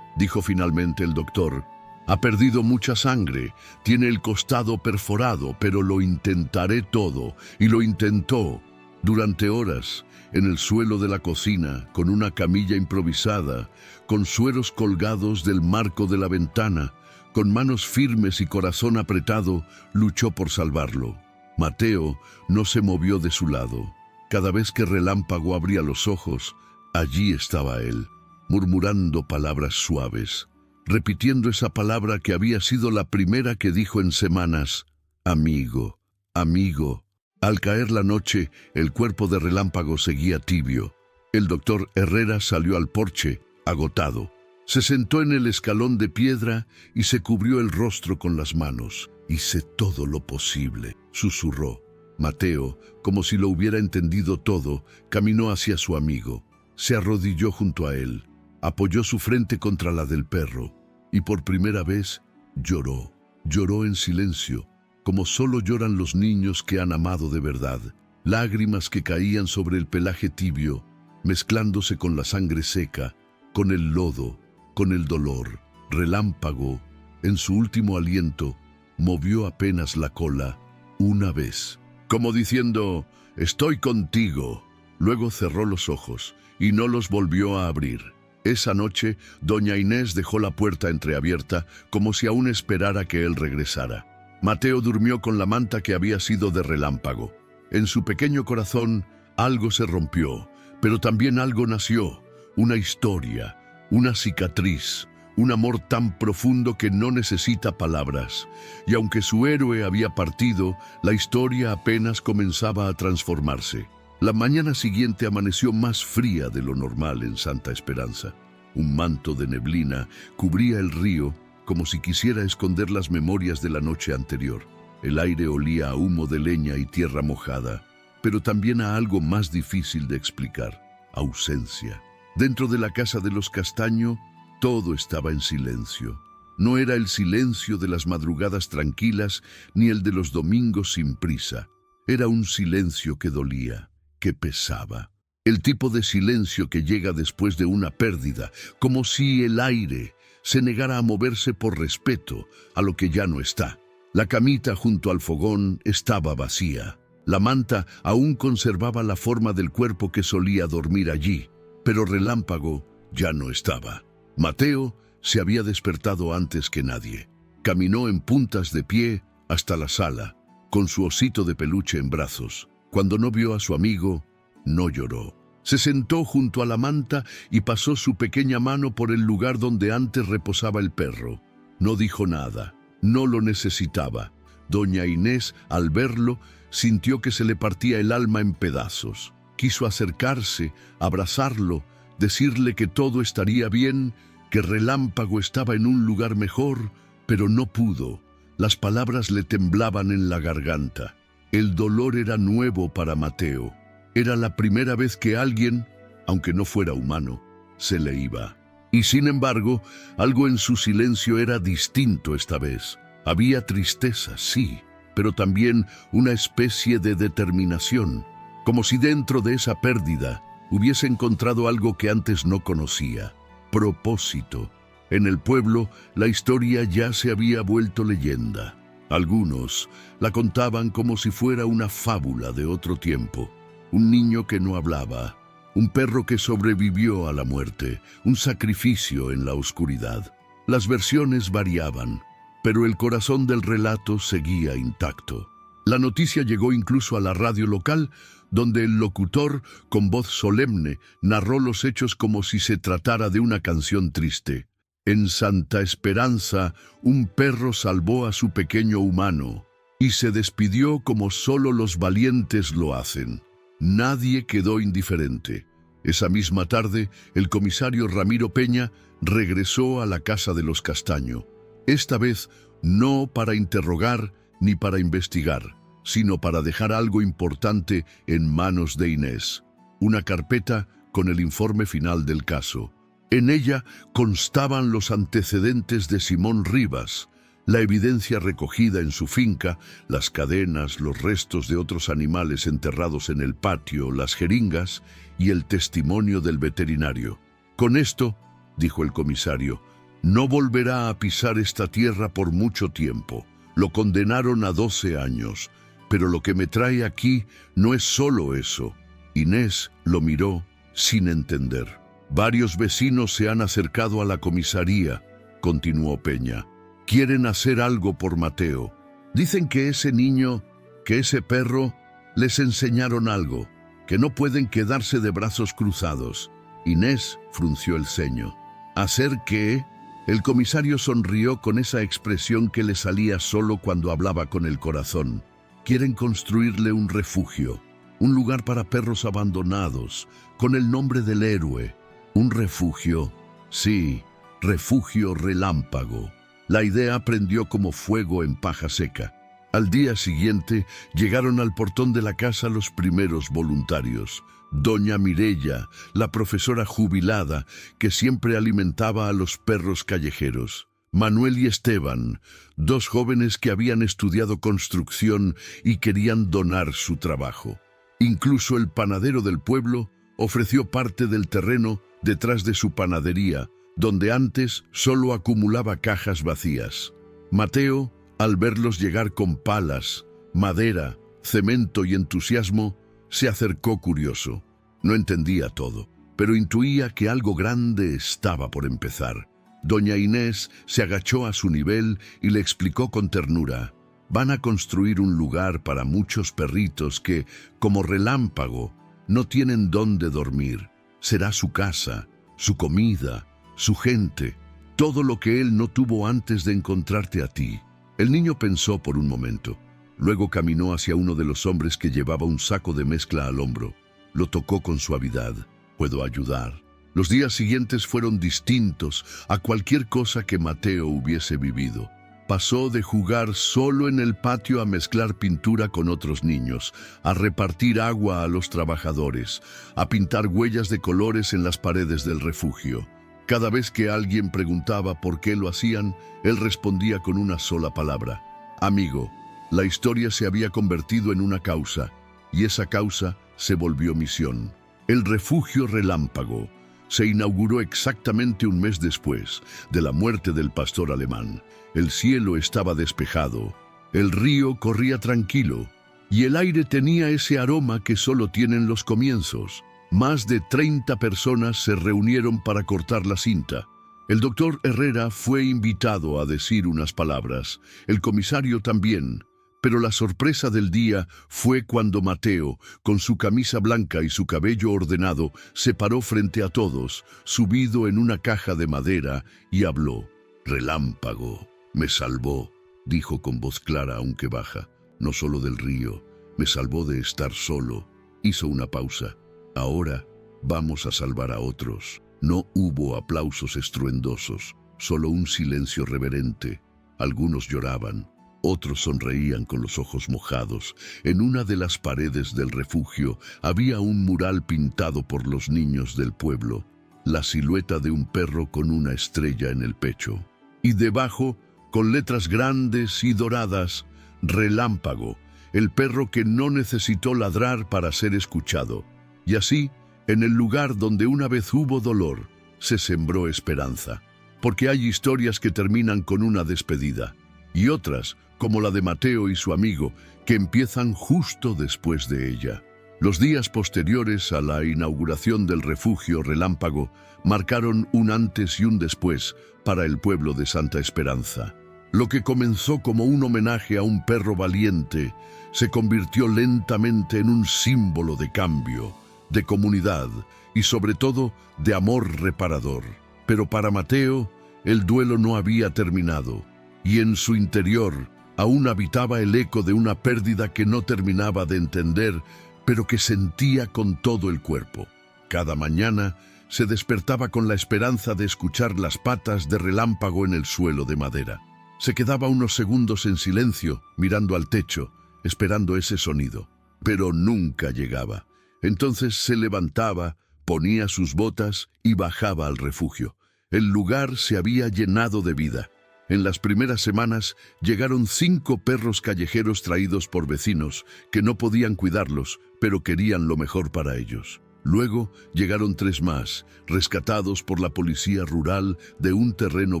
S1: dijo finalmente el doctor. «Ha perdido mucha sangre, tiene el costado perforado, pero lo intentaré todo». Y lo intentó. Durante horas, en el suelo de la cocina, con una camilla improvisada, con sueros colgados del marco de la ventana, con manos firmes y corazón apretado, luchó por salvarlo. Mateo no se movió de su lado. Cada vez que Relámpago abría los ojos, allí estaba él, murmurando palabras suaves, repitiendo esa palabra que había sido la primera que dijo en semanas: amigo, amigo. Al caer la noche, el cuerpo de Relámpago seguía tibio. El doctor Herrera salió al porche, agotado. Se sentó en el escalón de piedra y se cubrió el rostro con las manos. «Hice todo lo posible», susurró. Mateo, como si lo hubiera entendido todo, caminó hacia su amigo. Se arrodilló junto a él, apoyó su frente contra la del perro y por primera vez lloró. Lloró en silencio, como solo lloran los niños que han amado de verdad. Lágrimas que caían sobre el pelaje tibio, mezclándose con la sangre seca, con el lodo, con el dolor. Relámpago, en su último aliento, movió apenas la cola una vez, como diciendo: «Estoy contigo». Luego cerró los ojos y no los volvió a abrir. Esa noche, doña Inés dejó la puerta entreabierta, como si aún esperara que él regresara. Mateo durmió con la manta que había sido de Relámpago. En su pequeño corazón algo se rompió, pero también algo nació, una historia, una cicatriz, un amor tan profundo que no necesita palabras. Y aunque su héroe había partido, la historia apenas comenzaba a transformarse. La mañana siguiente amaneció más fría de lo normal en Santa Esperanza. Un manto de neblina cubría el río, como si quisiera esconder las memorias de la noche anterior. El aire olía a humo de leña y tierra mojada, pero también a algo más difícil de explicar: ausencia. Dentro de la casa de los Castaño, todo estaba en silencio. No era el silencio de las madrugadas tranquilas, ni el de los domingos sin prisa. Era un silencio que dolía, que pesaba. El tipo de silencio que llega después de una pérdida, como si el aire se negara a moverse por respeto a lo que ya no está. La camita junto al fogón estaba vacía. La manta aún conservaba la forma del cuerpo que solía dormir allí, pero Relámpago ya no estaba. Mateo se había despertado antes que nadie. Caminó en puntas de pie hasta la sala, con su osito de peluche en brazos. Cuando no vio a su amigo, no lloró. Se sentó junto a la manta y pasó su pequeña mano por el lugar donde antes reposaba el perro. No dijo nada, no lo necesitaba. Doña Inés, al verlo, sintió que se le partía el alma en pedazos. Quiso acercarse, abrazarlo, decirle que todo estaría bien, que Relámpago estaba en un lugar mejor, pero no pudo. Las palabras le temblaban en la garganta. El dolor era nuevo para Mateo. Era la primera vez que alguien, aunque no fuera humano, se le iba. Y sin embargo, algo en su silencio era distinto esta vez. Había tristeza, sí, pero también una especie de determinación, como si dentro de esa pérdida hubiese encontrado algo que antes no conocía: propósito. En el pueblo, la historia ya se había vuelto leyenda. Algunos la contaban como si fuera una fábula de otro tiempo. Un niño que no hablaba, un perro que sobrevivió a la muerte, un sacrificio en la oscuridad. Las versiones variaban, pero el corazón del relato seguía intacto. La noticia llegó incluso a la radio local, donde el locutor, con voz solemne, narró los hechos como si se tratara de una canción triste. En Santa Esperanza, un perro salvó a su pequeño humano y se despidió como solo los valientes lo hacen. Nadie quedó indiferente. Esa misma tarde, el comisario Ramiro Peña regresó a la casa de los Castaño. Esta vez no para interrogar ni para investigar, sino para dejar algo importante en manos de Inés, una carpeta con el informe final del caso. En ella constaban los antecedentes de Simón Rivas, la evidencia recogida en su finca, las cadenas, los restos de otros animales enterrados en el patio, las jeringas y el testimonio del veterinario. Con esto, dijo el comisario, no volverá a pisar esta tierra por mucho tiempo. Lo condenaron a 12 años, pero lo que me trae aquí no es solo eso. Inés lo miró sin entender. Varios vecinos se han acercado a la comisaría, continuó Peña. Quieren hacer algo por Mateo. Dicen que ese niño, que ese perro, les enseñaron algo, que no pueden quedarse de brazos cruzados. Inés frunció el ceño. ¿Hacer qué? El comisario sonrió con esa expresión que le salía solo cuando hablaba con el corazón. Quieren construirle un refugio, un lugar para perros abandonados, con el nombre del héroe. Un refugio, sí, refugio relámpago. La idea prendió como fuego en paja seca. Al día siguiente llegaron al portón de la casa los primeros voluntarios. Doña Mirella, la profesora jubilada que siempre alimentaba a los perros callejeros. Manuel y Esteban, dos jóvenes que habían estudiado construcción y querían donar su trabajo. Incluso el panadero del pueblo ofreció parte del terreno detrás de su panadería, donde antes solo acumulaba cajas vacías. Mateo, al verlos llegar con palas, madera, cemento y entusiasmo, se acercó curioso. No entendía todo, pero intuía que algo grande estaba por empezar. Doña Inés se agachó a su nivel y le explicó con ternura. Van a construir un lugar para muchos perritos que, como relámpago, no tienen dónde dormir. Será su casa, su comida, su gente, todo lo que él no tuvo antes de encontrarte a ti. El niño pensó por un momento. Luego caminó hacia uno de los hombres que llevaba un saco de mezcla al hombro. Lo tocó con suavidad. ¿Puedo ayudar? Los días siguientes fueron distintos a cualquier cosa que Mateo hubiese vivido. Pasó de jugar solo en el patio a mezclar pintura con otros niños, a repartir agua a los trabajadores, a pintar huellas de colores en las paredes del refugio. Cada vez que alguien preguntaba por qué lo hacían, él respondía con una sola palabra: amigo. La historia se había convertido en una causa, y esa causa se volvió misión. El refugio relámpago se inauguró exactamente un mes después de la muerte del pastor alemán. El cielo estaba despejado, el río corría tranquilo, y el aire tenía ese aroma que solo tienen los comienzos. Más de 30 personas se reunieron para cortar la cinta. El doctor Herrera fue invitado a decir unas palabras, el comisario también, pero la sorpresa del día fue cuando Mateo, con su camisa blanca y su cabello ordenado, se paró frente a todos, subido en una caja de madera, y habló. Relámpago, me salvó, dijo con voz clara aunque baja, no solo del río, me salvó de estar solo. Hizo una pausa. Ahora vamos a salvar a otros. No hubo aplausos estruendosos, solo un silencio reverente. Algunos lloraban, otros sonreían con los ojos mojados. En una de las paredes del refugio había un mural pintado por los niños del pueblo, la silueta de un perro con una estrella en el pecho. Y debajo, con letras grandes y doradas, Relámpago, el perro que no necesitó ladrar para ser escuchado. Y así, en el lugar donde una vez hubo dolor, se sembró esperanza. Porque hay historias que terminan con una despedida, y otras, como la de Mateo y su amigo, que empiezan justo después de ella. Los días posteriores a la inauguración del refugio Relámpago marcaron un antes y un después para el pueblo de Santa Esperanza. Lo que comenzó como un homenaje a un perro valiente se convirtió lentamente en un símbolo de cambio, de comunidad y sobre todo de amor reparador. Pero para Mateo, el duelo no había terminado, y en su interior aún habitaba el eco de una pérdida que no terminaba de entender, pero que sentía con todo el cuerpo. Cada mañana se despertaba con la esperanza de escuchar las patas de Relámpago en el suelo de madera. Se quedaba unos segundos en silencio, mirando al techo, esperando ese sonido. Pero nunca llegaba. Entonces se levantaba, ponía sus botas y bajaba al refugio. El lugar se había llenado de vida. En las primeras semanas llegaron 5 perros callejeros traídos por vecinos que no podían cuidarlos, pero querían lo mejor para ellos. Luego llegaron 3 más, rescatados por la policía rural de un terreno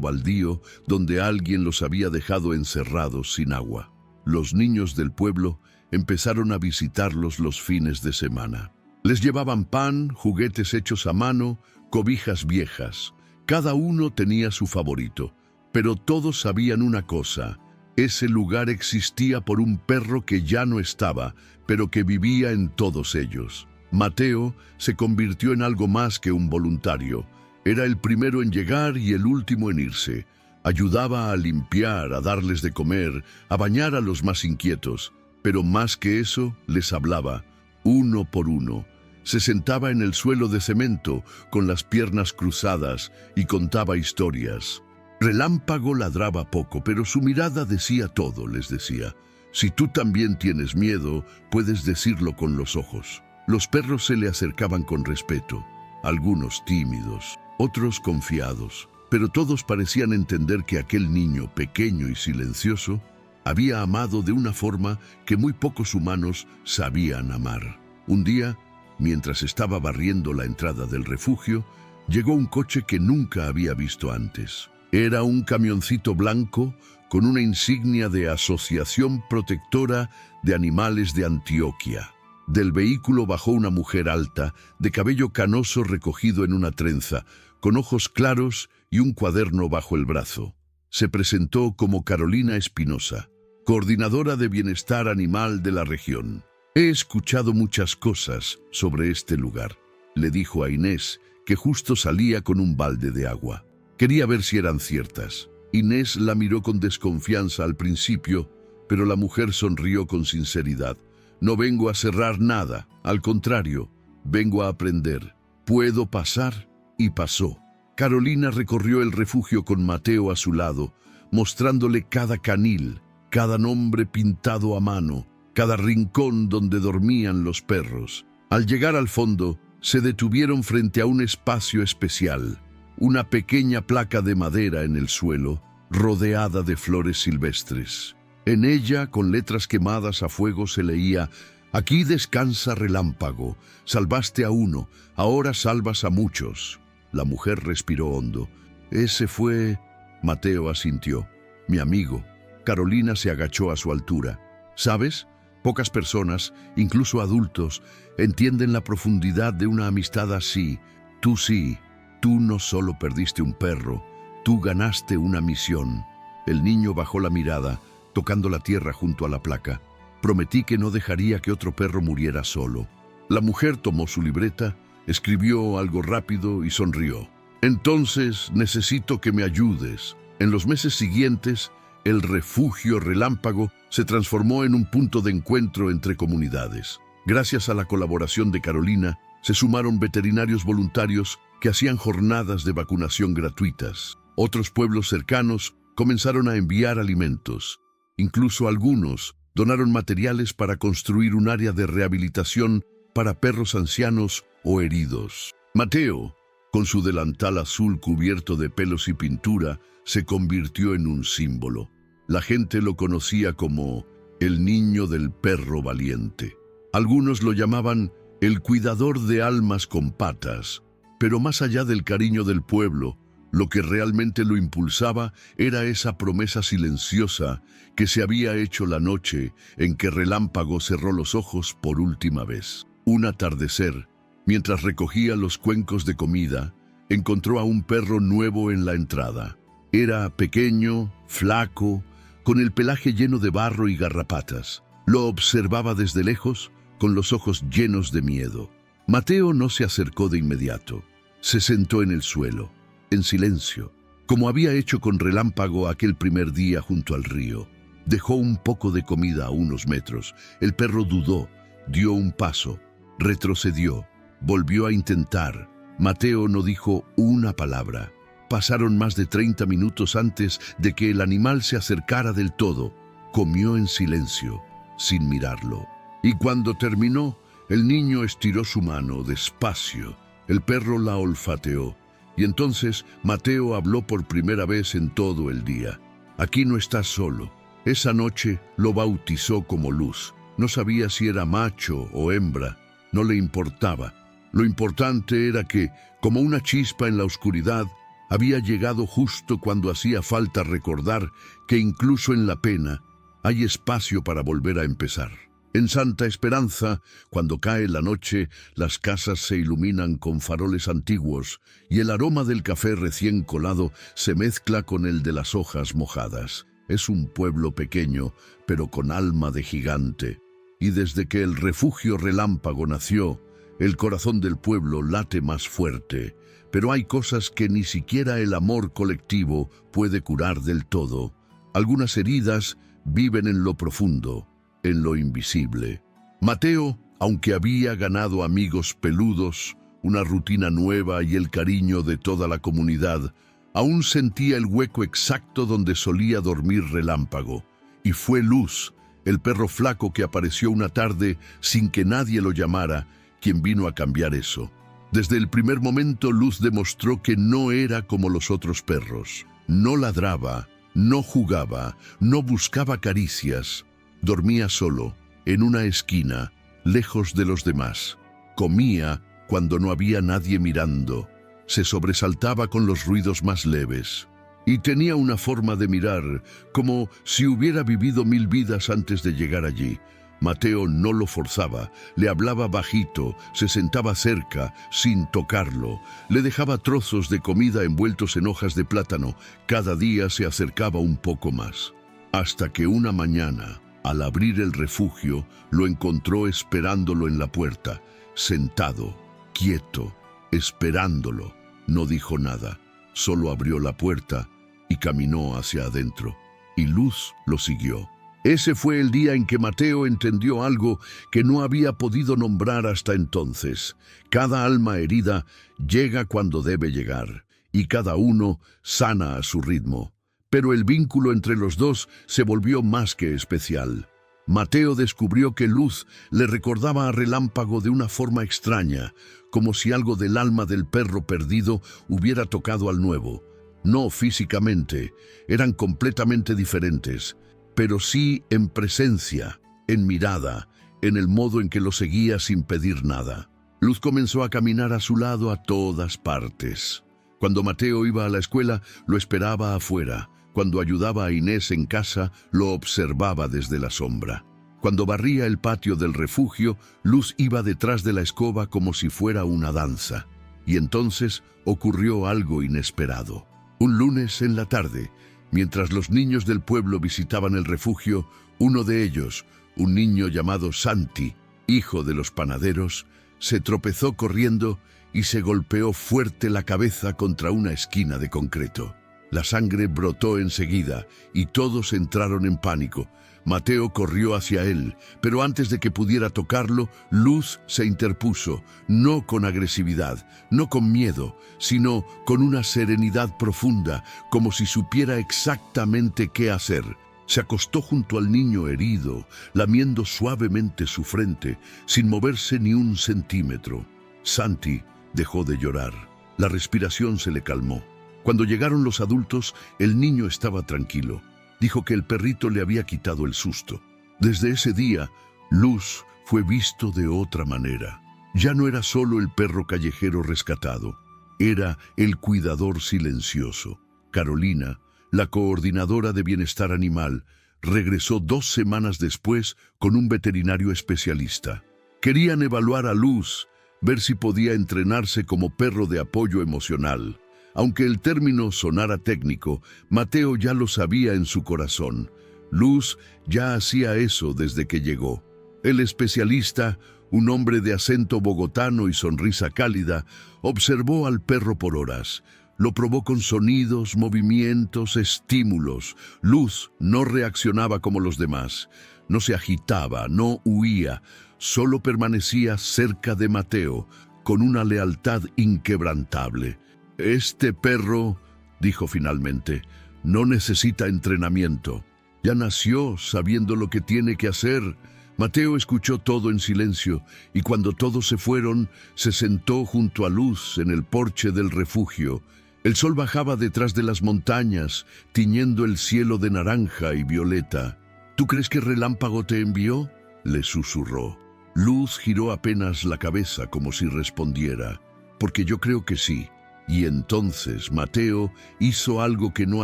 S1: baldío donde alguien los había dejado encerrados sin agua. Los niños del pueblo empezaron a visitarlos los fines de semana. Les llevaban pan, juguetes hechos a mano, cobijas viejas. Cada uno tenía su favorito, pero todos sabían una cosa: ese lugar existía por un perro que ya no estaba, pero que vivía en todos ellos. Mateo se convirtió en algo más que un voluntario. Era el primero en llegar y el último en irse. Ayudaba a limpiar, a darles de comer, a bañar a los más inquietos. Pero más que eso, les hablaba, uno por uno. Se sentaba en el suelo de cemento, con las piernas cruzadas, y contaba historias. Relámpago ladraba poco, pero su mirada decía todo, les decía. Si tú también tienes miedo, puedes decirlo con los ojos. Los perros se le acercaban con respeto, algunos tímidos, otros confiados, pero todos parecían entender que aquel niño pequeño y silencioso había amado de una forma que muy pocos humanos sabían amar. Un día, mientras estaba barriendo la entrada del refugio, llegó un coche que nunca había visto antes. Era un camioncito blanco con una insignia de Asociación Protectora de Animales de Antioquia. Del vehículo bajó una mujer alta, de cabello canoso recogido en una trenza, con ojos claros y un cuaderno bajo el brazo. Se presentó como Carolina Espinosa, coordinadora de bienestar animal de la región. He escuchado muchas cosas sobre este lugar, le dijo a Inés, que justo salía con un balde de agua. Quería ver si eran ciertas. Inés la miró con desconfianza al principio, pero la mujer sonrió con sinceridad. No vengo a cerrar nada, al contrario, vengo a aprender. ¿Puedo pasar? Y pasó. Carolina recorrió el refugio con Mateo a su lado, mostrándole cada canil, cada nombre pintado a mano, cada rincón donde dormían los perros. Al llegar al fondo, se detuvieron frente a un espacio especial, una pequeña placa de madera en el suelo, rodeada de flores silvestres. En ella, con letras quemadas a fuego, se leía: «Aquí descansa Relámpago, salvaste a uno, ahora salvas a muchos». La mujer respiró hondo. «Ese fue...» Mateo asintió. «Mi amigo». Carolina se agachó a su altura. «¿Sabes? Pocas personas, incluso adultos, entienden la profundidad de una amistad así. Tú sí. Tú no solo perdiste un perro, tú ganaste una misión». El niño bajó la mirada, tocando la tierra junto a la placa. «Prometí que no dejaría que otro perro muriera solo». La mujer tomó su libreta, escribió algo rápido y sonrió. «Entonces necesito que me ayudes». En los meses siguientes, el refugio Relámpago se transformó en un punto de encuentro entre comunidades. Gracias a la colaboración de Carolina, se sumaron veterinarios voluntarios que hacían jornadas de vacunación gratuitas. Otros pueblos cercanos comenzaron a enviar alimentos. Incluso algunos donaron materiales para construir un área de rehabilitación para perros ancianos o heridos. Mateo, con su delantal azul cubierto de pelos y pintura, se convirtió en un símbolo. La gente lo conocía como el niño del perro valiente. Algunos lo llamaban el cuidador de almas con patas, pero más allá del cariño del pueblo, lo que realmente lo impulsaba era esa promesa silenciosa que se había hecho la noche en que Relámpago cerró los ojos por última vez. Un atardecer, mientras recogía los cuencos de comida, encontró a un perro nuevo en la entrada. Era pequeño, flaco, con el pelaje lleno de barro y garrapatas. Lo observaba desde lejos, con los ojos llenos de miedo. Mateo no se acercó de inmediato. Se sentó en el suelo, en silencio, como había hecho con Relámpago aquel primer día junto al río. Dejó un poco de comida a unos metros. El perro dudó, dio un paso, retrocedió, volvió a intentar. Mateo no dijo una palabra. pasaron más de 30 minutos antes de que el animal se acercara del todo. Comió en silencio, sin mirarlo. Y cuando terminó, el niño estiró su mano despacio. El perro la olfateó. Y entonces Mateo habló por primera vez en todo el día. Aquí no estás solo. Esa noche lo bautizó como Luz. No sabía si era macho o hembra. No le importaba. Lo importante era que, como una chispa en la oscuridad, había llegado justo cuando hacía falta recordar que incluso en la pena hay espacio para volver a empezar. En Santa Esperanza, cuando cae la noche, las casas se iluminan con faroles antiguos y el aroma del café recién colado se mezcla con el de las hojas mojadas. Es un pueblo pequeño, pero con alma de gigante. Y desde que el refugio Relámpago nació, el corazón del pueblo late más fuerte. Pero hay cosas que ni siquiera el amor colectivo puede curar del todo. Algunas heridas viven en lo profundo, en lo invisible. Mateo, aunque había ganado amigos peludos, una rutina nueva y el cariño de toda la comunidad, aún sentía el hueco exacto donde solía dormir Relámpago. Y fue Luz, el perro flaco que apareció una tarde sin que nadie lo llamara, quien vino a cambiar eso. Desde el primer momento, Luz demostró que no era como los otros perros. No ladraba, no jugaba, no buscaba caricias. Dormía solo, en una esquina, lejos de los demás. Comía cuando no había nadie mirando. Se sobresaltaba con los ruidos más leves. Y tenía una forma de mirar, como si hubiera vivido 1000 vidas antes de llegar allí. Mateo no lo forzaba, le hablaba bajito, se sentaba cerca, sin tocarlo. Le dejaba trozos de comida envueltos en hojas de plátano. Cada día se acercaba un poco más. Hasta que una mañana, al abrir el refugio, lo encontró esperándolo en la puerta, sentado, quieto, esperándolo. No dijo nada, solo abrió la puerta y caminó hacia adentro. Y Luz lo siguió. Ese fue el día en que Mateo entendió algo que no había podido nombrar hasta entonces. Cada alma herida llega cuando debe llegar, y cada uno sana a su ritmo. Pero el vínculo entre los dos se volvió más que especial. Mateo descubrió que Luz le recordaba a Relámpago de una forma extraña, como si algo del alma del perro perdido hubiera tocado al nuevo. No físicamente, eran completamente diferentes, pero sí en presencia, en mirada, en el modo en que lo seguía sin pedir nada. Luz comenzó a caminar a su lado a todas partes. Cuando Mateo iba a la escuela, lo esperaba afuera. Cuando ayudaba a Inés en casa, lo observaba desde la sombra. Cuando barría el patio del refugio, Luz iba detrás de la escoba como si fuera una danza. Y entonces ocurrió algo inesperado. Un lunes en la tarde, mientras los niños del pueblo visitaban el refugio, uno de ellos, un niño llamado Santi, hijo de los panaderos, se tropezó corriendo y se golpeó fuerte la cabeza contra una esquina de concreto. La sangre brotó enseguida y todos entraron en pánico. Mateo corrió hacia él, pero antes de que pudiera tocarlo, Luz se interpuso, no con agresividad, no con miedo, sino con una serenidad profunda, como si supiera exactamente qué hacer. Se acostó junto al niño herido, lamiendo suavemente su frente, sin moverse ni un centímetro. Santi dejó de llorar. La respiración se le calmó. Cuando llegaron los adultos, el niño estaba tranquilo. Dijo que el perrito le había quitado el susto. Desde ese día, Luz fue visto de otra manera. Ya no era solo el perro callejero rescatado, era el cuidador silencioso. Carolina, la coordinadora de bienestar animal, regresó 2 semanas después con un veterinario especialista. Querían evaluar a Luz, ver si podía entrenarse como perro de apoyo emocional. Aunque el término sonara técnico, Mateo ya lo sabía en su corazón. Luz ya hacía eso desde que llegó. El especialista, un hombre de acento bogotano y sonrisa cálida, observó al perro por horas. Lo probó con sonidos, movimientos, estímulos. Luz no reaccionaba como los demás. No se agitaba, no huía. Solo permanecía cerca de Mateo, con una lealtad inquebrantable. Este perro dijo finalmente. No necesita entrenamiento. Ya nació sabiendo lo que tiene que hacer. Mateo escuchó todo en silencio y cuando todos se fueron, se sentó junto a Luz en el porche del refugio. El sol bajaba detrás de las montañas, tiñendo el cielo de naranja y violeta. ¿Tú crees que Relámpago te envió?, le susurró. Luz giró apenas la cabeza como si respondiera, porque yo creo que sí. Y entonces Mateo hizo algo que no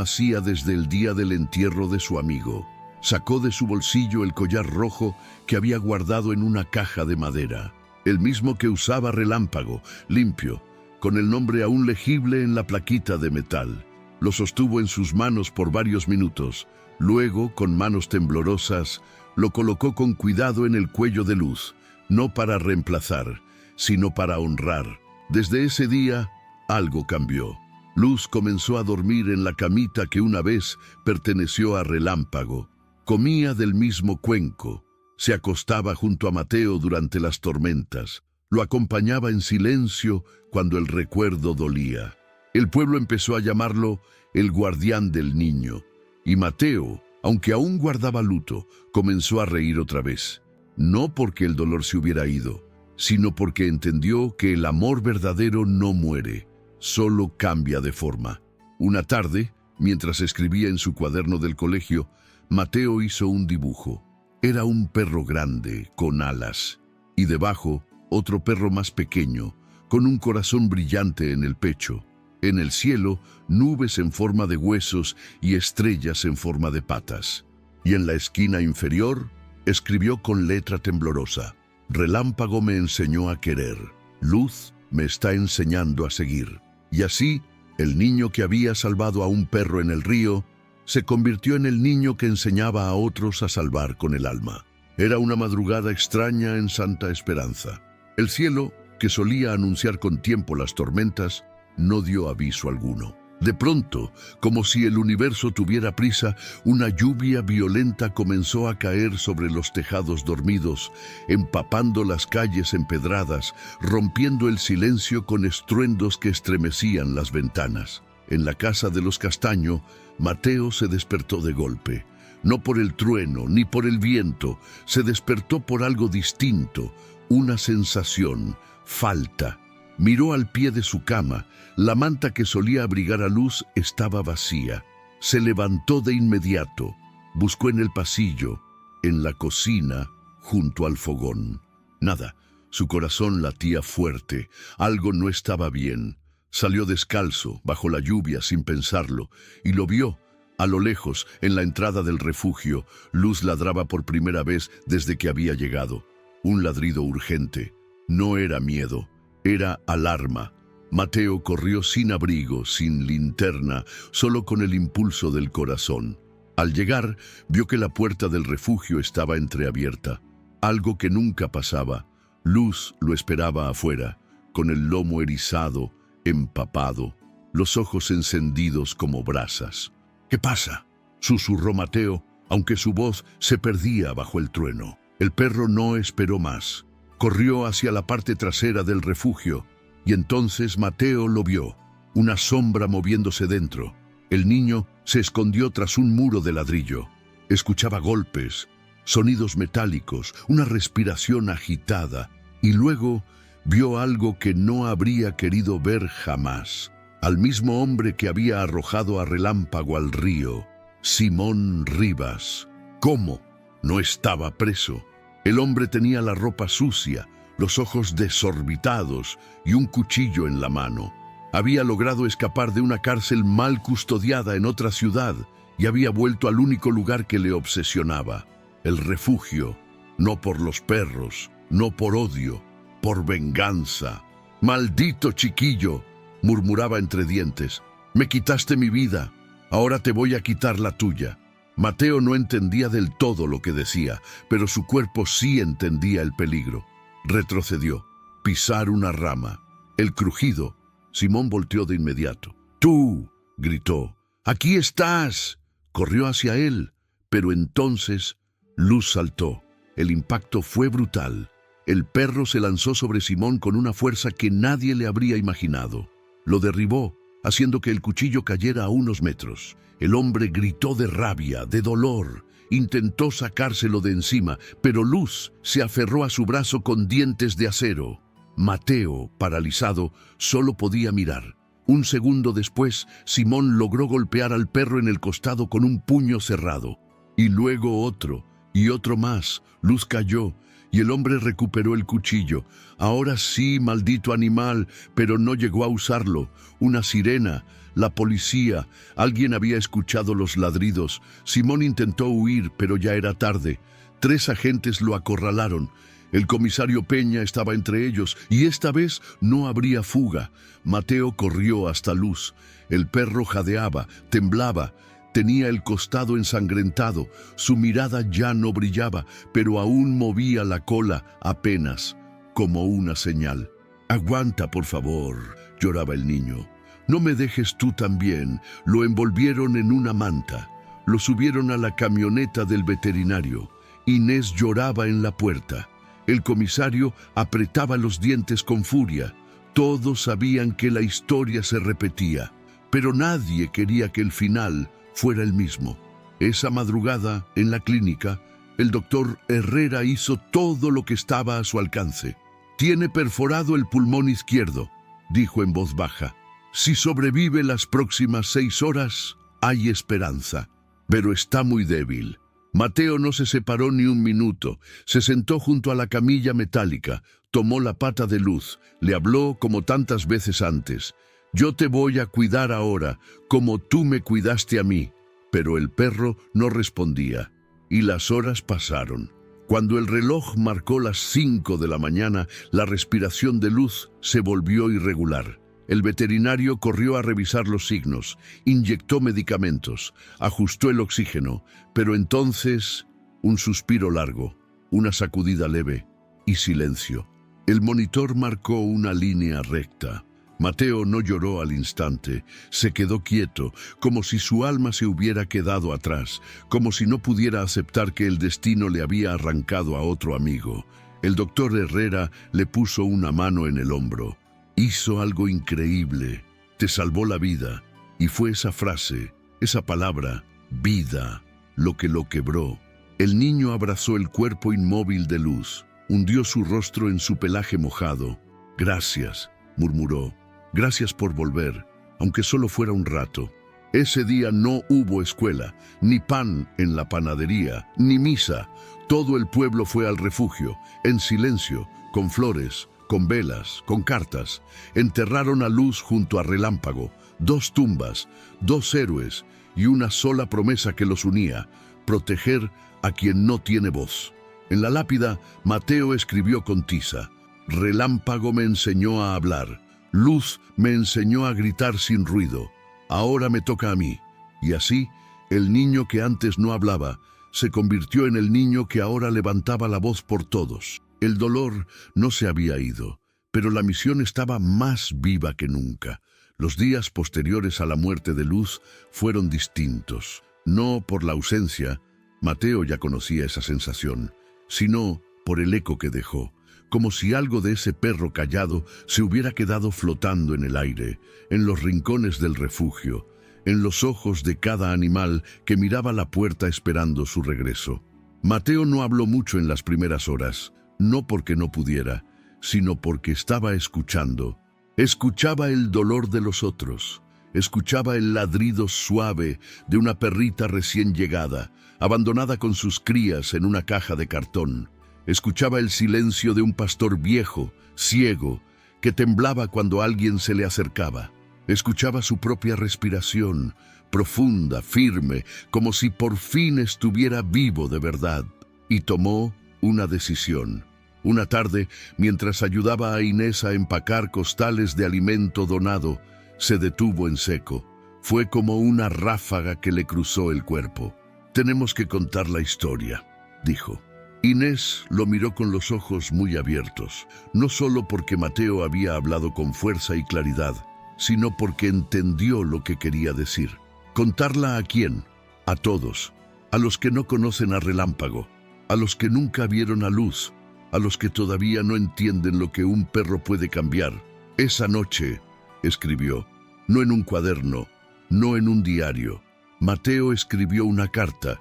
S1: hacía desde el día del entierro de su amigo. Sacó de su bolsillo el collar rojo que había guardado en una caja de madera, el mismo que usaba Relámpago, limpio, con el nombre aún legible en la plaquita de metal. Lo sostuvo en sus manos por varios minutos. Luego, con manos temblorosas, lo colocó con cuidado en el cuello de Luz, no para reemplazar, sino para honrar. Desde ese día, algo cambió. Luz comenzó a dormir en la camita que una vez perteneció a Relámpago. Comía del mismo cuenco. Se acostaba junto a Mateo durante las tormentas. Lo acompañaba en silencio cuando el recuerdo dolía. El pueblo empezó a llamarlo el guardián del niño. Y Mateo, aunque aún guardaba luto, comenzó a reír otra vez. No porque el dolor se hubiera ido, sino porque entendió que el amor verdadero no muere, solo cambia de forma. Una tarde, mientras escribía en su cuaderno del colegio, Mateo hizo un dibujo. Era un perro grande, con alas, y debajo otro perro más pequeño, con un corazón brillante en el pecho. En el cielo, nubes en forma de huesos y estrellas en forma de patas. Y en la esquina inferior, escribió con letra temblorosa: Relámpago me enseñó a querer. Luz me está enseñando a seguir. Y así, el niño que había salvado a un perro en el río, se convirtió en el niño que enseñaba a otros a salvar con el alma. Era una madrugada extraña en Santa Esperanza. El cielo, que solía anunciar con tiempo las tormentas, no dio aviso alguno. De pronto, como si el universo tuviera prisa, una lluvia violenta comenzó a caer sobre los tejados dormidos, empapando las calles empedradas, rompiendo el silencio con estruendos que estremecían las ventanas. En la casa de los Castaño, Mateo se despertó de golpe. No por el trueno ni por el viento, se despertó por algo distinto, una sensación, falta. Miró al pie de su cama. La manta que solía abrigar a Luz estaba vacía. Se levantó de inmediato. Buscó en el pasillo, en la cocina, junto al fogón. Nada. Su corazón latía fuerte. Algo no estaba bien. Salió descalzo, bajo la lluvia, sin pensarlo, y lo vio. A lo lejos, en la entrada del refugio, Luz ladraba por primera vez desde que había llegado. Un ladrido urgente. No era miedo. Era alarma. Mateo corrió sin abrigo, sin linterna, solo con el impulso del corazón. Al llegar, vio que la puerta del refugio estaba entreabierta. Algo que nunca pasaba. Luz lo esperaba afuera, con el lomo erizado, empapado, los ojos encendidos como brasas. «¿Qué pasa?», susurró Mateo, aunque su voz se perdía bajo el trueno. El perro no esperó más. Corrió hacia la parte trasera del refugio, y entonces Mateo lo vio, una sombra moviéndose dentro. El niño se escondió tras un muro de ladrillo. Escuchaba golpes, sonidos metálicos, una respiración agitada, y luego vio algo que no habría querido ver jamás. Al mismo hombre que había arrojado a Relámpago al río, Simón Rivas. ¿Cómo? No estaba preso. El hombre tenía la ropa sucia, los ojos desorbitados y un cuchillo en la mano. Había logrado escapar de una cárcel mal custodiada en otra ciudad y había vuelto al único lugar que le obsesionaba, el refugio, no por los perros, no por odio, por venganza. «Maldito chiquillo», murmuraba entre dientes, «me quitaste mi vida, ahora te voy a quitar la tuya». Mateo no entendía del todo lo que decía, pero su cuerpo sí entendía el peligro. Retrocedió. Pisar una rama. El crujido. Simón volteó de inmediato. «¡Tú!», gritó. «¡Aquí estás!». Corrió hacia él, pero entonces Luz saltó. El impacto fue brutal. El perro se lanzó sobre Simón con una fuerza que nadie le habría imaginado. Lo derribó, haciendo que el cuchillo cayera a unos metros. El hombre gritó de rabia, de dolor. Intentó sacárselo de encima, pero Luz se aferró a su brazo con dientes de acero. Mateo, paralizado, solo podía mirar. Un segundo después, Simón logró golpear al perro en el costado con un puño cerrado. Y luego otro, y otro más. Luz cayó, y el hombre recuperó el cuchillo. Ahora sí, maldito animal, pero no llegó a usarlo. Una sirena, la policía, alguien había escuchado los ladridos. Simón intentó huir, pero ya era tarde. 3 agentes lo acorralaron. El comisario Peña estaba entre ellos, y esta vez no habría fuga. Mateo corrió hasta Luz. El perro jadeaba, temblaba. Tenía el costado ensangrentado, su mirada ya no brillaba, pero aún movía la cola apenas, como una señal. «Aguanta, por favor», lloraba el niño. «No me dejes tú también». Lo envolvieron en una manta. Lo subieron a la camioneta del veterinario. Inés lloraba en la puerta. El comisario apretaba los dientes con furia. Todos sabían que la historia se repetía, pero nadie quería que el final fuera el mismo. Esa madrugada, en la clínica, el doctor Herrera hizo todo lo que estaba a su alcance. «Tiene perforado el pulmón izquierdo», dijo en voz baja. «Si sobrevive las próximas 6 horas, hay esperanza, pero está muy débil». Mateo no se separó ni un minuto. Se sentó junto a la camilla metálica, tomó la pata de Luz, le habló como tantas veces antes. «Yo te voy a cuidar ahora, como tú me cuidaste a mí». Pero el perro no respondía, y las horas pasaron. Cuando el reloj marcó las 5 de la mañana, la respiración de Luz se volvió irregular. El veterinario corrió a revisar los signos, inyectó medicamentos, ajustó el oxígeno, pero entonces un suspiro largo, una sacudida leve y silencio. El monitor marcó una línea recta. Mateo no lloró al instante, se quedó quieto, como si su alma se hubiera quedado atrás, como si no pudiera aceptar que el destino le había arrancado a otro amigo. El doctor Herrera le puso una mano en el hombro. «Hizo algo increíble, te salvó la vida». Y fue esa frase, esa palabra, vida, lo que lo quebró. El niño abrazó el cuerpo inmóvil de Luz, hundió su rostro en su pelaje mojado. «Gracias», murmuró. «Gracias por volver, aunque solo fuera un rato». Ese día no hubo escuela, ni pan en la panadería, ni misa. Todo el pueblo fue al refugio, en silencio, con flores, con velas, con cartas. Enterraron a Luz junto a Relámpago, 2 tumbas, 2 héroes y una sola promesa que los unía: proteger a quien no tiene voz. En la lápida, Mateo escribió con tiza: «Relámpago me enseñó a hablar, Luz me enseñó a gritar sin ruido. Ahora me toca a mí». Y así, el niño que antes no hablaba se convirtió en el niño que ahora levantaba la voz por todos. El dolor no se había ido, pero la misión estaba más viva que nunca. Los días posteriores a la muerte de Luz fueron distintos. No por la ausencia, Mateo ya conocía esa sensación, sino por el eco que dejó, como si algo de ese perro callado se hubiera quedado flotando en el aire, en los rincones del refugio, en los ojos de cada animal que miraba la puerta esperando su regreso. Mateo no habló mucho en las primeras horas, no porque no pudiera, sino porque estaba escuchando. Escuchaba el dolor de los otros, escuchaba el ladrido suave de una perrita recién llegada, abandonada con sus crías en una caja de cartón. Escuchaba el silencio de un pastor viejo, ciego, que temblaba cuando alguien se le acercaba. Escuchaba su propia respiración, profunda, firme, como si por fin estuviera vivo de verdad. Y tomó una decisión. Una tarde, mientras ayudaba a Inés a empacar costales de alimento donado, se detuvo en seco. Fue como una ráfaga que le cruzó el cuerpo. «Tenemos que contar la historia», dijo. Inés lo miró con los ojos muy abiertos, no solo porque Mateo había hablado con fuerza y claridad, sino porque entendió lo que quería decir. ¿Contarla a quién? A todos, a los que no conocen a Relámpago, a los que nunca vieron a Luz, a los que todavía no entienden lo que un perro puede cambiar. «Esa noche», escribió, no en un cuaderno, no en un diario. Mateo escribió una carta